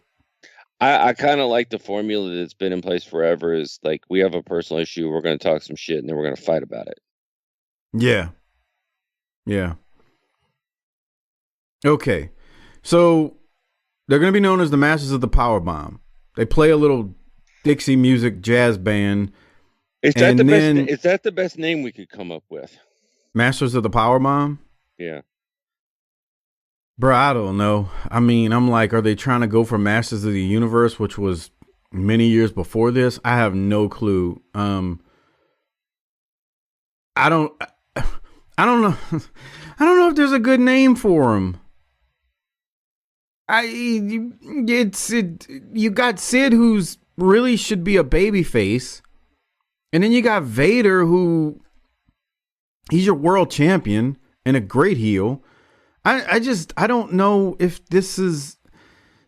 I kind of like the formula that's been in place forever. Is like, we have a personal issue, we're going to talk some shit, and then we're going to fight about it. Yeah. Okay. So they're going to be known as the Masters of the Power Bomb. They play a little Dixie music jazz band. Is that the best name we could come up with? Masters of the Power Bomb? Yeah. Bro, I don't know. I mean, I'm like, are they trying to go for Masters of the Universe, which was many years before this? I have no clue. I don't know. I don't know if there's a good name for them. You got Sid, who's really should be a babyface, and then you got Vader, who he's your world champion and a great heel. I don't know if this is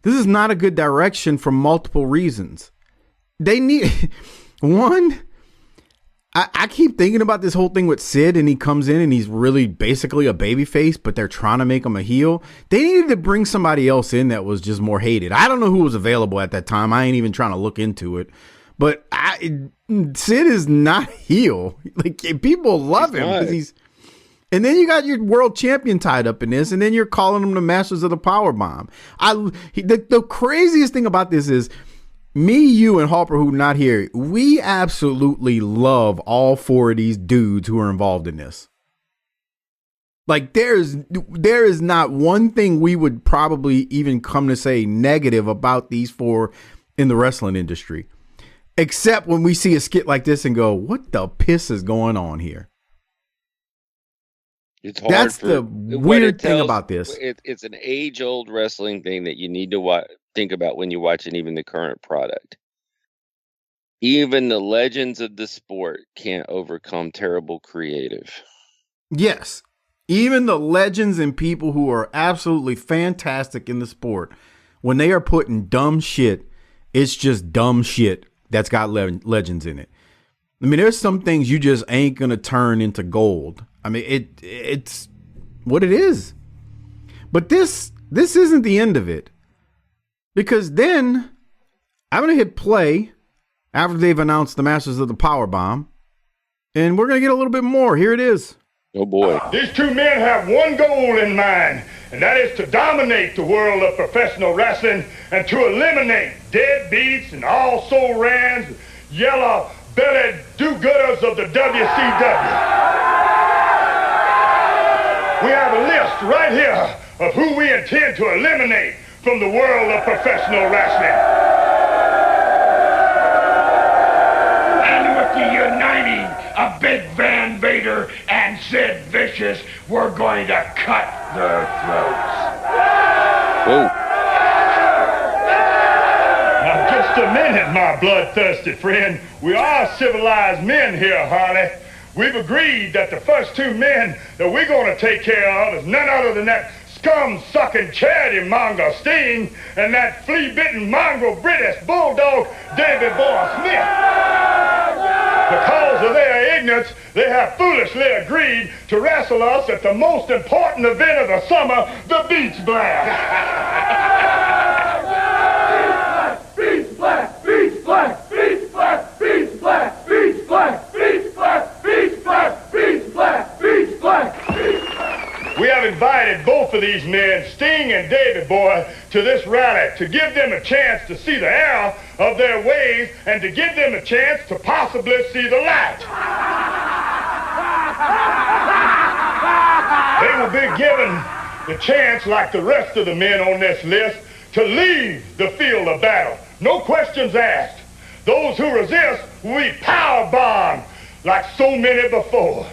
not a good direction for multiple reasons. They need one. I keep thinking about this whole thing with Sid, and he comes in and he's really basically a babyface, but they're trying to make him a heel. They needed to bring somebody else in that was just more hated. I don't know who was available at that time. I ain't even trying to look into it. But Sid is not heel. Like, people love him because he's. And then you got your world champion tied up in this, and then you're calling them the Masters of the Power Bomb. The craziest thing about this is, me, you, and Harper, who not here, we absolutely love all 4 of these dudes who are involved in this. Like, there is not one thing we would probably even come to say negative about these 4 in the wrestling industry, except when we see a skit like this and go, what the piss is going on here? It's hard. That's the weird thing about this. It's an age-old wrestling thing that you need to think about when you're watching even the current product. Even the legends of the sport can't overcome terrible creative. Yes. Even the legends and people who are absolutely fantastic in the sport, when they are putting dumb shit, it's just dumb shit that's got legends in it. I mean, there's some things you just ain't going to turn into gold. I mean, it's what it is. But this isn't the end of it. Because then I'm going to hit play after they've announced the Masters of the Power Bomb, and we're going to get a little bit more. Here it is. Oh, boy. These 2 men have one goal in mind, and that is to dominate the world of professional wrestling and to eliminate deadbeats and also-rans, yellow-bellied do-gooders of the WCW. We have a list right here of who we intend to eliminate from the world of professional wrestling. And with the uniting of Big Van Vader and Sid Vicious, we're going to cut their throats. Whoa. Now, just a minute, my bloodthirsty friend. We are civilized men here, Harley. We've agreed that the first 2 men that we're going to take care of is none other than that scum-sucking charity monger Sting and that flea-bitten mongrel British bulldog Davy Boy Smith. Because of their ignorance, they have foolishly agreed to wrestle us at the most important event of the summer, the Beach Blast. Beach Blast! Beach Blast! Beach Blast! Beach Blast! Beach Blast! Beach Blast! Beach Blast! Beach Blast! Beach Blast! Beach Blast! We have invited both of these men, Sting and Davy Boy, to this rally to give them a chance to see the error of their ways and to give them a chance to possibly see the light. They will be given the chance, like the rest of the men on this list, to leave the field of battle. No questions asked. Those who resist will be power bombed like so many before.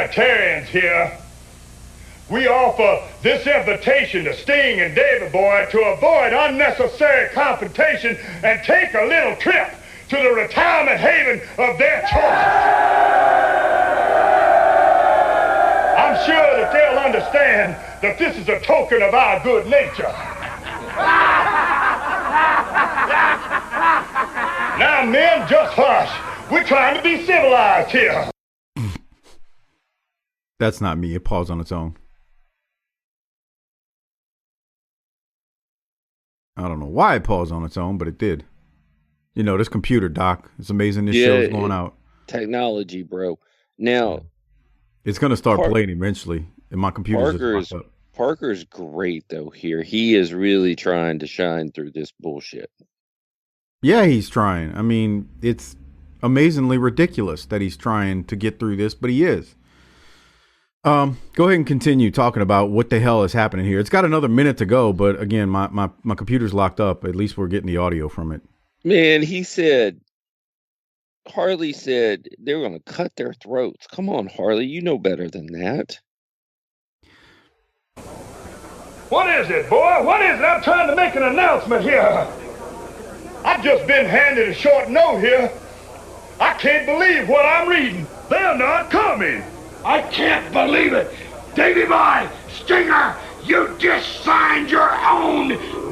humanitarians here. We offer this invitation to Sting and Davey Boy to avoid unnecessary confrontation and take a little trip to the retirement haven of their choice. I'm sure that they'll understand that this is a token of our good nature. Now, men, just hush. We're trying to be civilized here. That's not me. It paused on its own. I don't know why it paused on its own, but it did. You know, this computer, Doc. It's amazing this show's going out. Technology, bro. Now, it's going to start playing eventually, and my computer's just up. Parker's great, though, here. He is really trying to shine through this bullshit. Yeah, he's trying. I mean, it's amazingly ridiculous that he's trying to get through this, but he is. Go ahead and continue talking about what the hell is happening here. It's got another minute to go, but again, my computer's locked up. At least we're getting the audio from it. Man, Harley said they were going to cut their throats. Come on, Harley, you know better than that. What is it, boy? What is it? I'm trying to make an announcement here. I've just been handed a short note here. I can't believe what I'm reading. They're not coming. I can't believe it. Davey Boy, Stinger, you just signed your own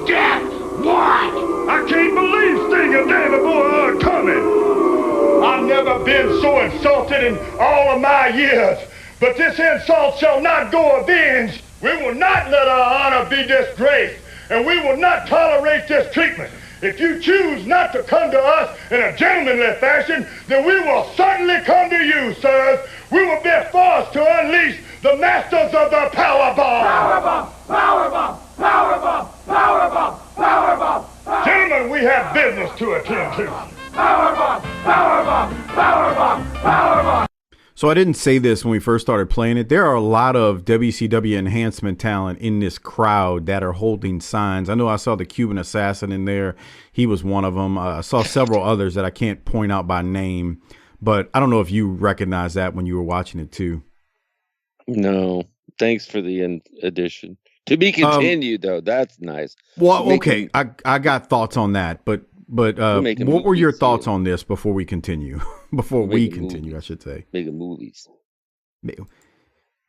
death warrant. I can't believe Sting and Davey Boy aren't coming. I've never been so insulted in all of my years, but this insult shall not go avenged. We will not let our honor be disgraced, and we will not tolerate this treatment. If you choose not to come to us in a gentlemanly fashion, then we will certainly come to you, sirs. We will be forced to unleash the masters of the power bomb. Power bomb! Power bomb! Power bomb! Power bomb! Power bomb! Gentlemen, we have business to attend to. Power bomb! Power bomb! Power bomb! Power bomb! So I didn't say this when we first started playing it. There are a lot of WCW enhancement talent in this crowd that are holding signs. I know I saw the Cuban Assassin in there. He was one of them. I saw several others that I can't point out by name, but I don't know if you recognize that when you were watching it too. No, thanks for the addition. To be continued, though. That's nice. Well, okay, I got thoughts on that, but what were your thoughts on this before we continue? Before we continue, I should say. Making movies.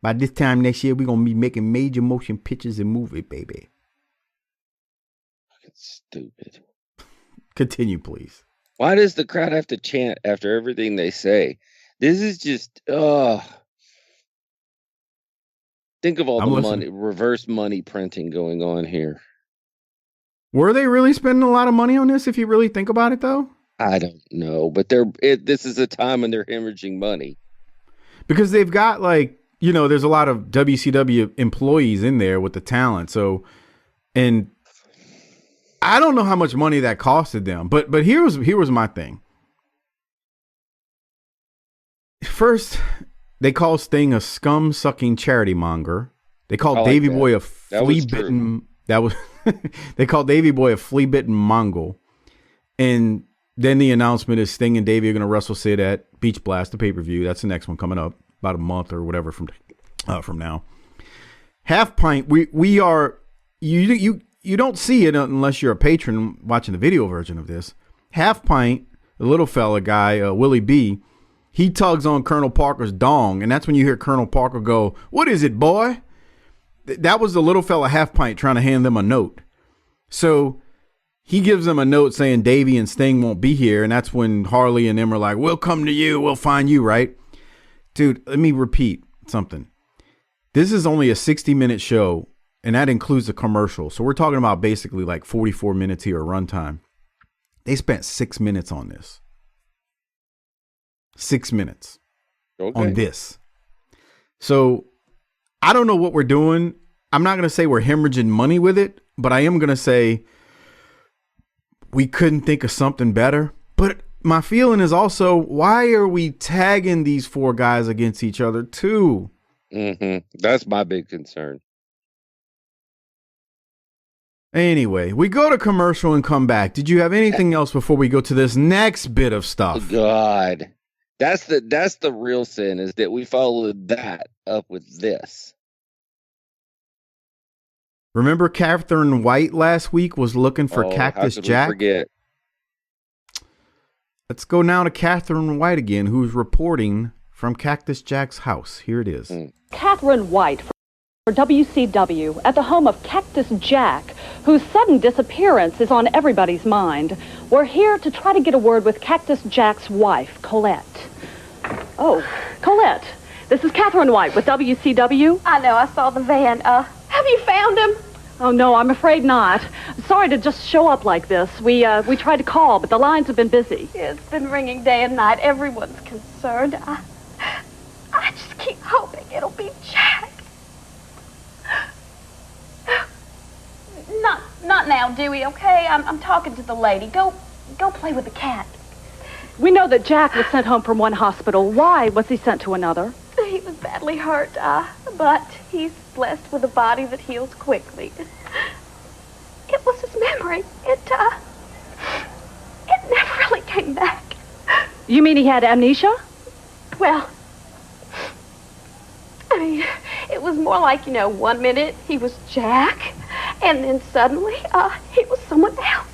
By this time next year, we're going to be making major motion pictures and movie, baby. Fucking stupid. Continue, please. Why does the crowd have to chant after everything they say? This is just, think of all the money, reverse money printing going on here. Were they really spending a lot of money on this, if you really think about it, though? I don't know, but this is a time when they're hemorrhaging money. Because they've got, like, you know, there's a lot of WCW employees in there with the talent. So, and I don't know how much money that costed them, but here was my thing. First, they called Sting a scum-sucking charity monger. They called Davey Boy a flea-bitten. They called Davey Boy a flea-bitten Mongol. And then the announcement is Sting and Davey are going to wrestle Sid at Beach Blast, the pay-per-view. That's the next one coming up about a month or whatever from now. Half Pint, we are you don't see it unless you're a patron watching the video version of this. Half Pint, the little fella guy, Willie B, he tugs on Colonel Parker's dong, and that's when you hear Colonel Parker go, "What is it, boy?" That was the little fella Half Pint trying to hand them a note. So he gives them a note saying Davey and Sting won't be here, and that's when Harley and them are like, "We'll come to you, we'll find you," right? Dude, let me repeat something. This is only a 60-minute show, and that includes the commercial. So we're talking about basically like 44 minutes here, runtime. They spent 6 minutes on this. 6 minutes on this. So I don't know what we're doing. I'm not going to say we're hemorrhaging money with it, but I am going to say we couldn't think of something better. But my feeling is also, why are we tagging these four guys against each other too? That's my big concern. Anyway, we go to commercial and come back. Did you have anything else before we go to this next bit of stuff? God, That's the real sin, is that we followed that up with this. Remember Catherine White last week was looking for Cactus how could Jack? We forget? Let's go now to Catherine White again, who's reporting from Cactus Jack's house. Here it is. Catherine White for WCW at the home of Cactus Jack, whose sudden disappearance is on everybody's mind. We're here to try to get a word with Cactus Jack's wife, Colette. Oh, Colette, this is Catherine White with WCW. I know, I saw the van. Have you found him? Oh, no, I'm afraid not. Sorry to just show up like this. We tried to call, but the lines have been busy. It's been ringing day and night. Everyone's concerned. I just keep hoping it'll be Jack. Not now, Dewey, okay? I'm talking to the lady. Go play with the cat. We know that Jack was sent home from one hospital. Why was he sent to another? He was badly hurt, but he's blessed with a body that heals quickly. It was his memory. It never really came back. You mean he had amnesia? Well, I mean, it was more like, 1 minute he was Jack, and then suddenly, he was someone else.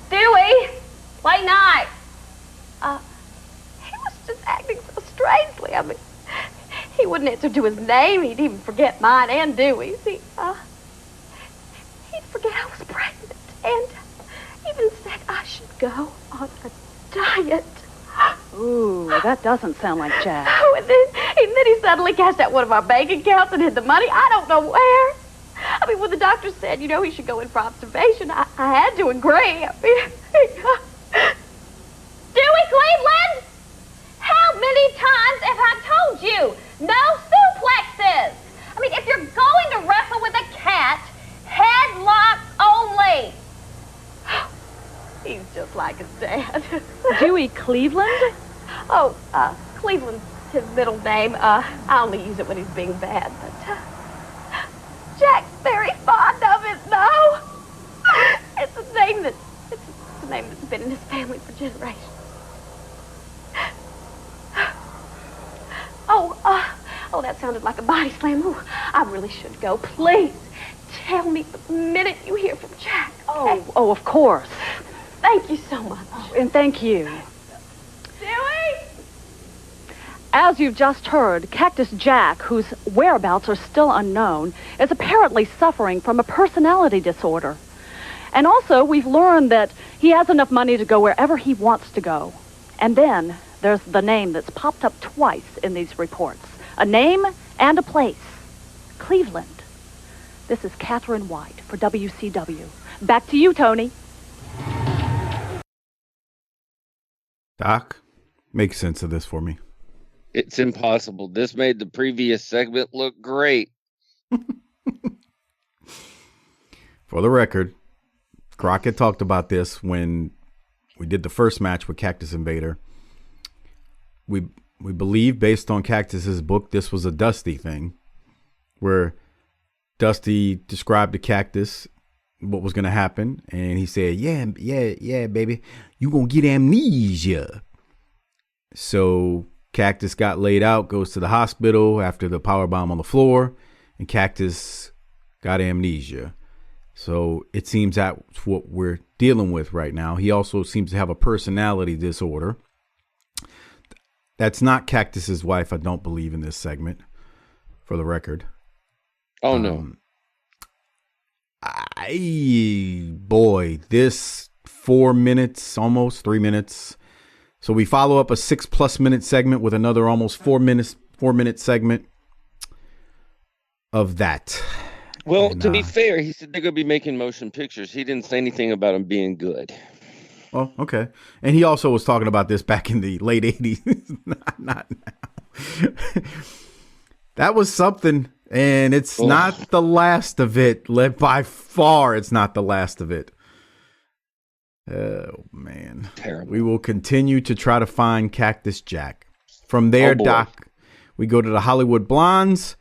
Dewey, late night. He was just acting so strangely. I mean, he wouldn't answer to his name. He'd even forget mine and Dewey's. He'd forget I was pregnant, and even said I should go on a diet. Ooh, that doesn't sound like Jack. Oh, and then he suddenly cashed out one of our bank accounts and hid the money. I don't know where. I mean, when the doctor said, he should go in for observation, I had to agree. I mean, Dewey Cleveland! How many times have I told you? No suplexes! I mean, if you're going to wrestle with a cat, headlocks only. He's just like his dad. Dewey Cleveland? Oh, Cleveland's his middle name. I only use it when he's being bad, but Jack's very fond of it, though. It's a name that's been in his family for generations. Oh, that sounded like a body slam. Ooh, I really should go. Please, tell me the minute you hear from Jack. Okay? Oh, of course. Thank you so much. Oh, and thank you. Dewey! As you've just heard, Cactus Jack, whose whereabouts are still unknown, is apparently suffering from a personality disorder. And also, we've learned that he has enough money to go wherever he wants to go. And then there's the name that's popped up twice in these reports. A name and a place. Cleveland. This is Catherine White for WCW. Back to you, Tony. Doc, make sense of this for me. It's impossible. This made the previous segment look great. For the record, Crockett talked about this when we did the first match with Cactus and Vader. We believe, based on Cactus's book, this was a Dusty thing, where Dusty described to Cactus what was going to happen, and he said, yeah, baby, you going to get amnesia. So Cactus got laid out, goes to the hospital after the powerbomb on the floor, and Cactus got amnesia. So it seems that's what we're dealing with right now. He also seems to have a personality disorder. That's not Cactus's wife, I don't believe, in this segment, for the record. Oh, no. This 4 minutes, almost 3 minutes. So we follow up a 6+ minute segment with another almost 4 minute segment of that. Well, to be fair, he said they're going to be making motion pictures. He didn't say anything about them being good. Oh, okay. And he also was talking about this back in the late 80s. not now. That was something. And it's not the last of it. By far, it's not the last of it. Oh, man. Terrible. We will continue to try to find Cactus Jack. From there, Doc, we go to the Hollywood Blondes,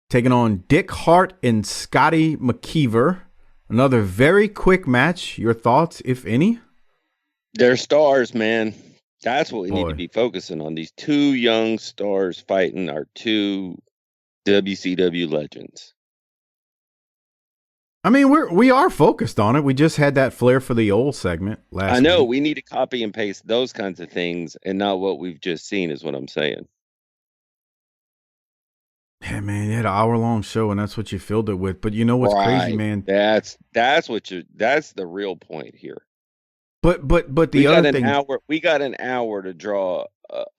taking on Dick Hart and Scotty McKeever. Another very quick match. Your thoughts, if any? They're stars, man. That's what we need to be focusing on. These two young stars fighting our two WCW legends. I mean, we are focused on it. We just had that Flair for the old segment last I know. week. We need to copy and paste those kinds of things and not what we've just seen is what I'm saying. Yeah, man, you had an hour-long show, and that's what you filled it with. But you know what's crazy, man? That's the real point here. But the other thing, we got an hour to draw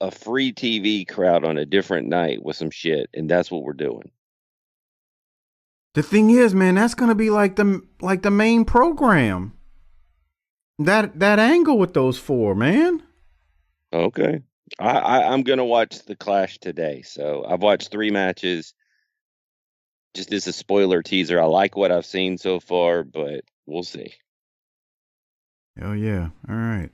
a free TV crowd on a different night with some shit, and that's what we're doing. the thing is, man, that's gonna be like the main program. That angle with those four, man. Okay. I'm gonna watch the Clash today. So I've watched 3 matches. Just as a spoiler teaser, I like what I've seen so far, but we'll see. Oh yeah. All right.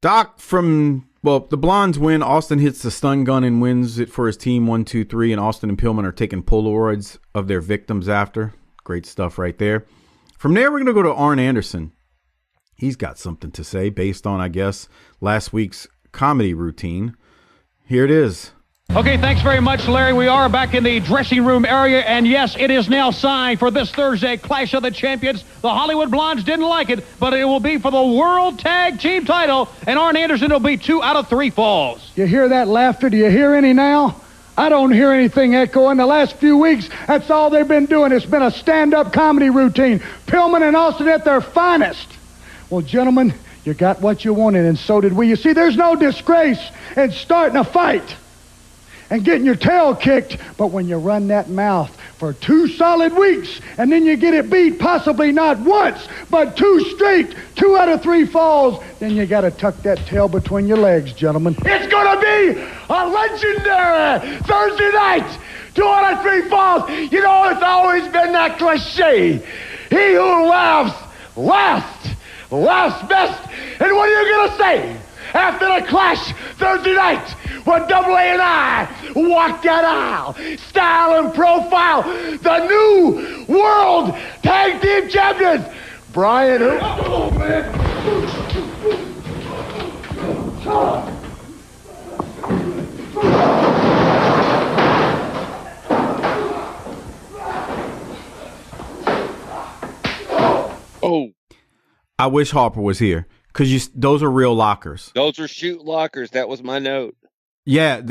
Doc the Blondes win. Austin hits the stun gun and wins it for his team 1-2-3, and Austin and Pillman are taking Polaroids of their victims after. Great stuff right there. From there, we're going to go to Arn Anderson. He's got something to say based on, I guess, last week's comedy routine. Here it is. Okay, thanks very much, Larry. We are back in the dressing room area, and yes, it is now signed for this Thursday Clash of the Champions. The Hollywood Blondes didn't like it, but it will be for the World Tag Team title, and Arn Anderson will be 2 out of 3 falls. You hear that laughter? Do you hear any now? I don't hear anything echoing. The last few weeks, that's all they've been doing. It's been a stand-up comedy routine. Pillman and Austin at their finest. Well, gentlemen, you got what you wanted, and so did we. You see, there's no disgrace in starting a fight and getting your tail kicked, but when you run that mouth for 2 solid weeks and then you get it beat, possibly not once, but 2 straight, 2 out of 3 falls, then you got to tuck that tail between your legs, gentlemen. It's going to be a legendary Thursday night, 2 out of 3 falls. You know, it's always been that cliche. He who laughs laughs best. And what are you going to say after the Clash Thursday night when Double A and I walk that aisle, style and profile, the new World Tag Team Champions, Brian who? Oh, man. Oh. I wish Harper was here because those are real lockers. Those are shoot lockers. That was my note. Yeah,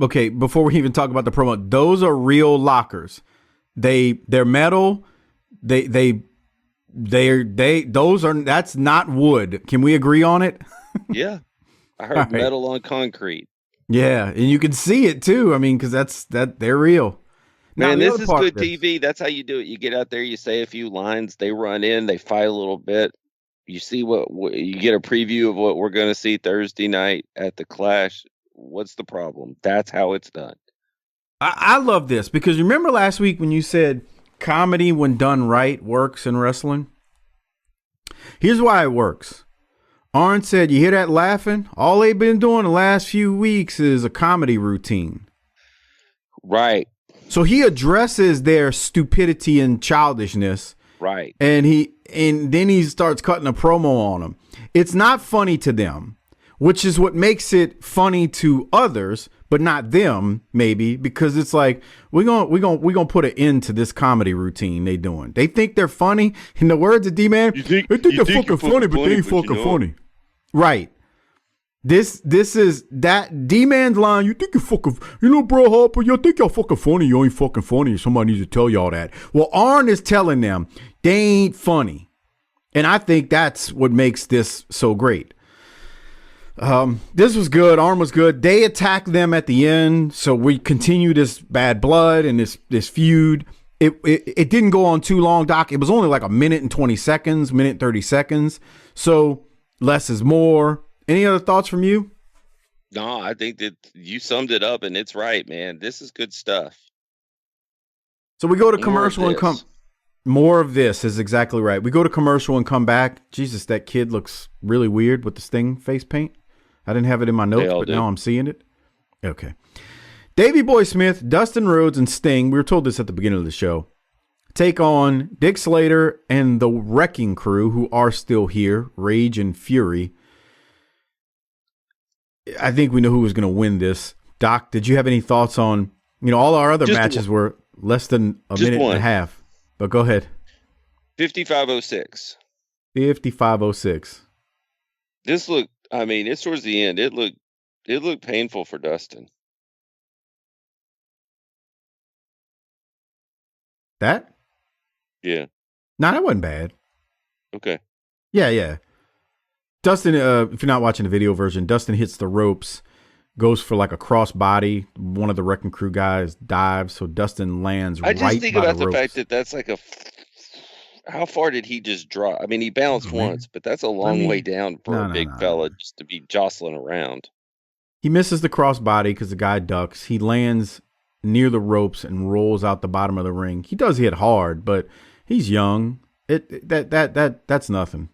okay. Before we even talk about the promo, those are real lockers. They're metal. That's not wood. Can we agree on it? Yeah, I heard right. Metal on concrete. Yeah, and you can see it too. I mean, because they're real. Man, this is good TV. That's how you do it. You get out there, you say a few lines, they run in, they fight a little bit. You see what you get a preview of what we're going to see Thursday night at the Clash. What's the problem? That's how it's done. I love this because remember last week when you said comedy, when done right, works in wrestling? Here's why it works. Arn said, you hear that laughing? All they've been doing the last few weeks is a comedy routine. Right. So he addresses their stupidity and childishness. Right. And then he starts cutting a promo on them. It's not funny to them, which is what makes it funny to others, but not them, maybe, because it's like we're gonna put an end to this comedy routine they doing. They think they're funny. In the words of Dman, they think they're fucking funny, but they ain't fucking funny. Right. This is that Dman's line. You think you're fucking, bro, Harper, you think you're fucking funny. You ain't fucking funny. Somebody needs to tell y'all that. Well, Arn is telling them they ain't funny. And I think that's what makes this so great. This was good. Arn was good. They attacked them at the end. So we continue this bad blood and this feud. It didn't go on too long, Doc. It was only like a minute and 20 seconds, minute 30 seconds. So less is more. Any other thoughts from you? No, I think that you summed it up, and it's right, man. This is good stuff. So we go to commercial and come. More of this is exactly right. We go to commercial and come back. Jesus, that kid looks really weird with the Sting face paint. I didn't have it in my notes, but now I'm seeing it. Okay. Davey Boy Smith, Dustin Rhodes, and Sting, we were told this at the beginning of the show, take on Dick Slater and the Wrecking Crew, who are still here, Rage and Fury. I think we know who was going to win this. Doc, did you have any thoughts on, all our other matches were less than a minute and a half, but go ahead. 5506. 5506. This looked, it's towards the end. It looked painful for Dustin. That? Yeah. No, that wasn't bad. Okay. Yeah. Dustin, if you're not watching the video version, Dustin hits the ropes, goes for like a cross body. One of the Wrecking Crew guys dives, so Dustin lands right by the ropes. I just think about the fact that that's like how far did he just drop? He bounced once, but that's a long way down for a big fella just to be jostling around. He misses the cross body because the guy ducks. He lands near the ropes and rolls out the bottom of the ring. He does hit hard, but he's young. That's nothing.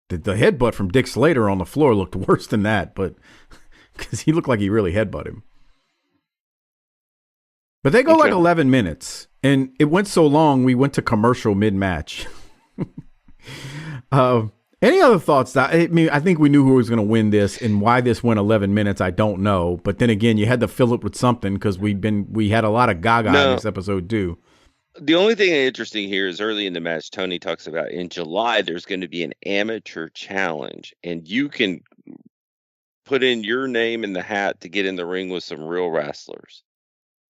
The headbutt from Dick Slater on the floor looked worse than that, but because he looked like he really headbutted him. But they go like 11 minutes, and it went so long, we went to commercial mid-match. Any other thoughts? I think we knew who was going to win this, and why this went 11 minutes, I don't know. But then again, you had to fill it with something because we had a lot of gaga in this episode too. The only thing interesting here is early in the match, Tony talks about in July, there's going to be an amateur challenge, and you can put in your name in the hat to get in the ring with some real wrestlers.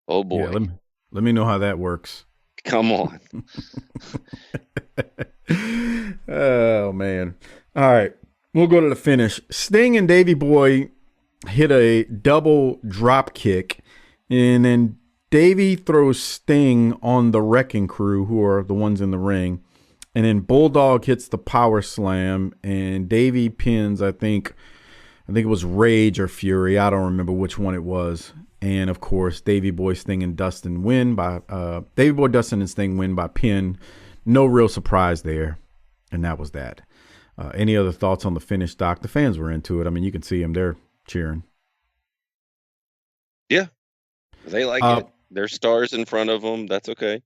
Oh, boy. Yeah, let me know how that works. Come on. Oh, man. All right. We'll go to the finish. Sting and Davey Boy hit a double drop kick, and then Davey throws Sting on the Wrecking Crew, who are the ones in the ring. And then Bulldog hits the power slam, and Davey pins, I think it was Rage or Fury. I don't remember which one it was. And, of course, Davey Boy, Sting, and Dustin win by Davey Boy, Dustin, and Sting win by pin. No real surprise there. And that was that. Any other thoughts on the finish, Doc? The fans were into it. You can see them. They're cheering. Yeah. They like it. There's stars in front of them. That's okay.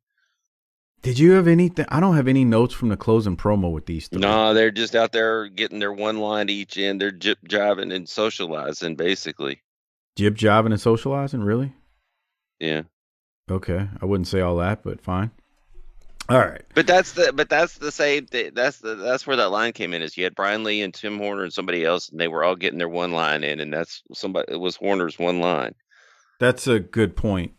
Did you have anything? I don't have any notes from the closing promo with these three. No, they're just out there getting their one line each in. They're jib-jiving and socializing, basically. Jib-jiving and socializing? Really? Yeah. Okay. I wouldn't say all that, but fine. All right. But that's the same thing. That's where that line came in. Is you had Brian Lee and Tim Horner and somebody else, and they were all getting their one line in, and it was Horner's one line. That's a good point.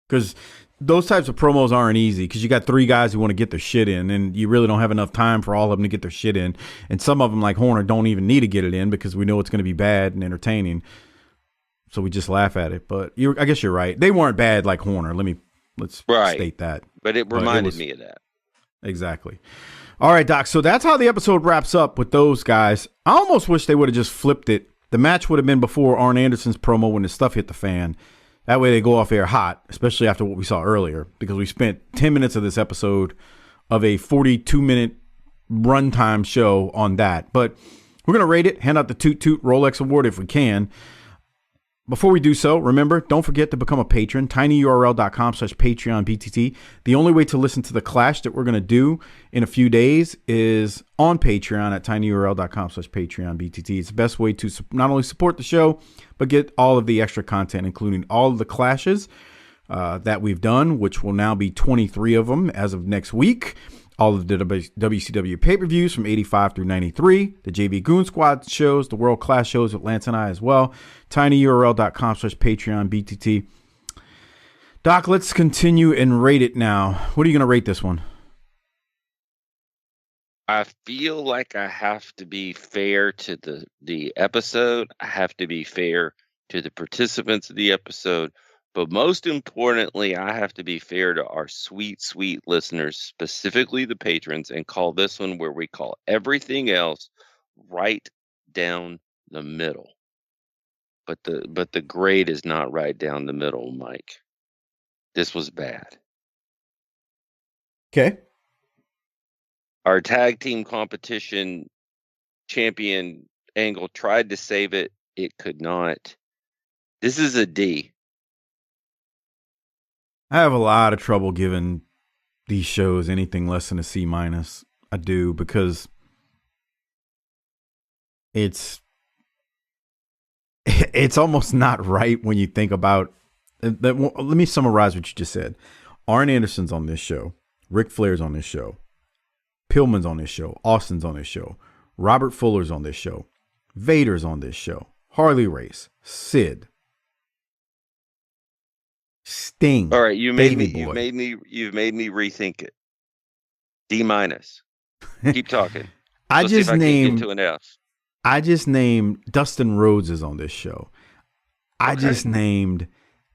Because those types of promos aren't easy because you got three guys who want to get their shit in, and you really don't have enough time for all of them to get their shit in. And some of them, like Horner, don't even need to get it in because we know it's going to be bad and entertaining. So we just laugh at it. But I guess you're right. They weren't bad like Horner. Let's state that. But it reminded me of that. Exactly. All right, Doc. So that's how the episode wraps up with those guys. I almost wish they would have just flipped it. The match would have been before Arn Anderson's promo when the stuff hit the fan. That way they go off air hot, especially after what we saw earlier, because we spent 10 minutes of this episode of a 42-minute runtime show on that. But we're going to rate it, hand out the Toot Toot Rolex Award if we can. Before we do so, remember, don't forget to become a patron, tinyurl.com/PatreonBTT. The only way to listen to the clash that we're going to do in a few days is on Patreon at tinyurl.com/PatreonBTT. It's the best way to not only support the show, but get all of the extra content, including all of the clashes that we've done, which will now be 23 of them as of next week. All of the WCW pay-per-views from 85 through 93, the JV Goon Squad shows, the World Class shows with Lance and I as well. tinyurl.com/PatreonBTT. Doc, let's continue and rate it now. What are you going to rate this one? I feel like I have to be fair to the episode. I have to be fair to the participants of the episode. But most importantly, I have to be fair to our sweet, sweet listeners, specifically the patrons, and call this one where we call everything else right down the middle. But the grade is not right down the middle, Mike. This was bad. Okay. Our tag team competition champion Angle tried to save it. It could not. This is a D. I have a lot of trouble giving these shows anything less than a C-. I do, because it's almost not right when you think about that. Let me summarize what you just said. Arn Anderson's on this show. Ric Flair's on this show. Pillman's on this show. Austin's on this show. Robert Fuller's on this show. Vader's on this show. Harley Race. Sid. Sting. All right, you've made me rethink it. D-. Keep talking. I Let's see just if I named can get to an F. I just named Dustin Rhodes is on this show. I just named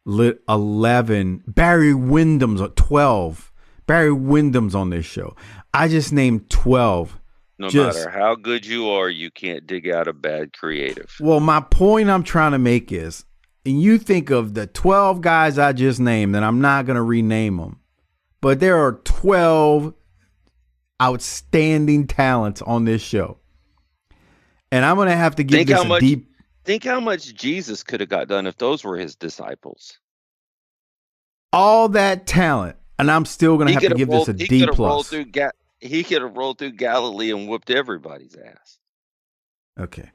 11. Barry Windham's 12. Barry Windham's on this show. I just named 12. No matter how good you are, you can't dig out a bad creative. Well, my point I'm trying to make is, and you think of the 12 guys I just named, and I'm not going to rename them, but there are 12 outstanding talents on this show. And I'm going to have to give this a deep... Think how much Jesus could have got done if those were his disciples. All that talent, and I'm still going to have to give this a D+. He could have rolled through Galilee and whooped everybody's ass. Okay.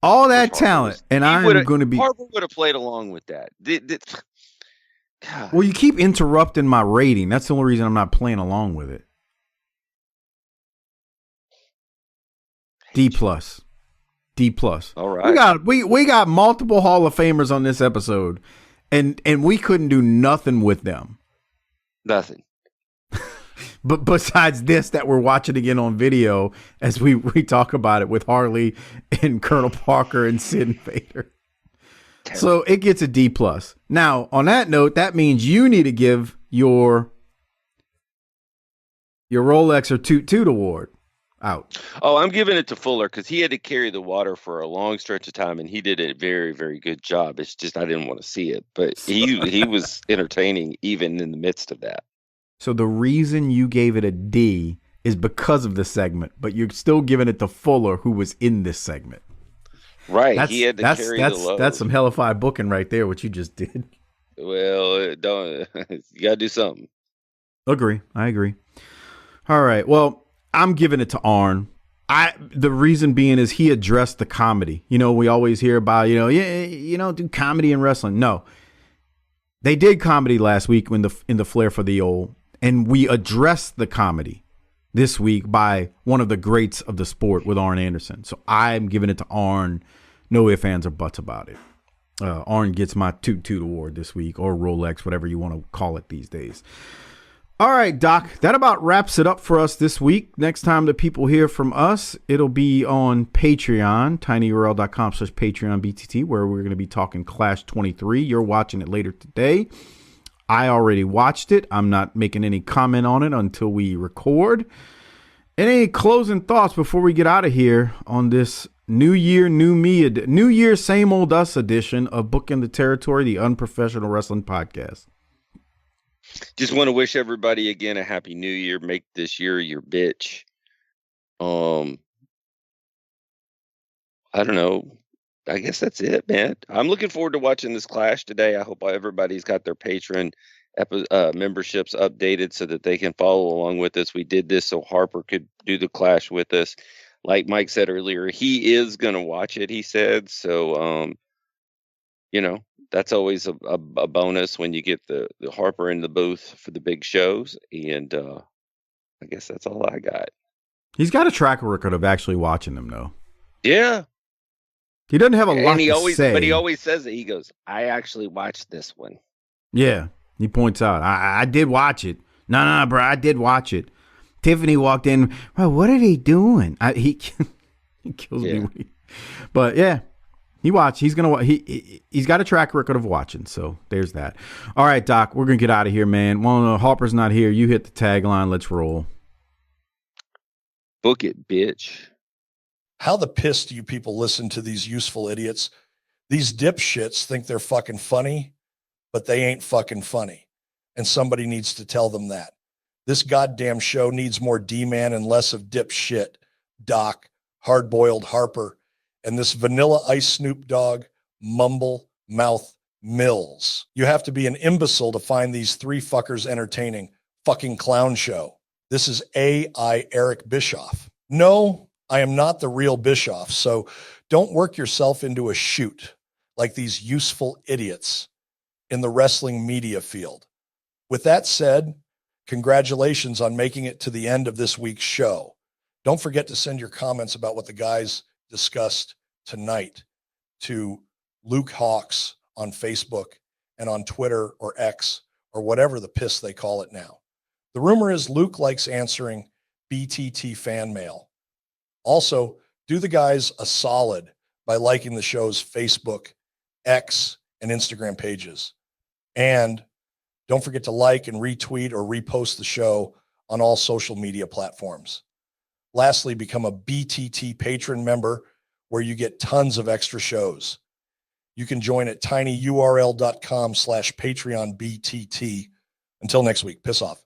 All that talent, and I'm going to be... Harper would have played along with that. God. Well, you keep interrupting my rating. That's the only reason I'm not playing along with it. D+. D+. All right. We got multiple Hall of Famers on this episode, and we couldn't do nothing with them. Nothing. But besides this that we're watching again on video as we talk about it with Harley and Colonel Parker and Sid and Vader. So it gets a D+. Now, on that note, that means you need to give your Rolex or Toot Toot Award out. Oh, I'm giving it to Fuller because he had to carry the water for a long stretch of time, and he did a very, very good job. It's just I didn't want to see it, but he was entertaining even in the midst of that. So the reason you gave it a D is because of the segment, but you're still giving it to Fuller, who was in this segment. Right. He had to carry the load. That's some hellified booking right there, what you just did. Well, you got to do something. I agree. All right. Well, I'm giving it to Arn. The reason being is he addressed the comedy. You know, we always hear about, do comedy in wrestling. No. They did comedy last week in the Flair for the Old. And we addressed the comedy this week by one of the greats of the sport with Arn Anderson. So I'm giving it to Arn. No ifs, ands, or buts about it. Arn gets my Toot Toot Award this week, or Rolex, whatever you want to call it these days. All right, Doc, that about wraps it up for us this week. Next time that people hear from us, it'll be on Patreon, tinyurl.com/PatreonBTT, where we're going to be talking Clash 23. You're watching it later today. I already watched it. I'm not making any comment on it until we record. Any closing thoughts before we get out of here on this New Year, New Me, New Year, Same Old Us edition of Booking the Territory, the Unprofessional Wrestling Podcast? Just want to wish everybody again a happy new year. Make this year your bitch. I don't know. I guess that's it, man. I'm looking forward to watching this Clash today. I hope everybody's got their Patreon memberships updated so that they can follow along with us. We did this so Harper could do the Clash with us. Like Mike said earlier, he is going to watch it, he said. So, that's always a bonus when you get the Harper in the booth for the big shows. And I guess that's all I got. He's got a track record of actually watching them, though. Yeah. He doesn't have a lot to say. But he always says it. He goes, I actually watched this one. Yeah. He points out, I did watch it. No, bro, I did watch it. Tiffany walked in. Bro, what are they doing? He kills me. But yeah, he watched. He's gonna. He's got a track record of watching. So there's that. All right, Doc, we're gonna get out of here, man. Well, Harper's not here. You hit the tagline. Let's roll. Book it, bitch. How the piss do you people listen to these useful idiots? These dipshits think they're fucking funny, but they ain't fucking funny. And somebody needs to tell them that. This goddamn show needs more Dman and less of dipshit, Doc, hard-boiled Harper, and this Vanilla Ice Snoop Dogg, mumble mouth Mills. You have to be an imbecile to find these three fuckers entertaining. Fucking clown show. This is A.I. Eric Bischoff. No, I am not the real Bischoff, so don't work yourself into a shoot like these useful idiots in the wrestling media field. With that said, congratulations on making it to the end of this week's show. Don't forget to send your comments about what the guys discussed tonight to Luke Hawks on Facebook and on Twitter or X or whatever the piss they call it now. The rumor is Luke likes answering BTT fan mail. Also, do the guys a solid by liking the show's Facebook, X, and Instagram pages. And don't forget to like and retweet or repost the show on all social media platforms. Lastly, become a BTT patron member where you get tons of extra shows. You can join at tinyurl.com/PatreonBTT. Until next week, piss off.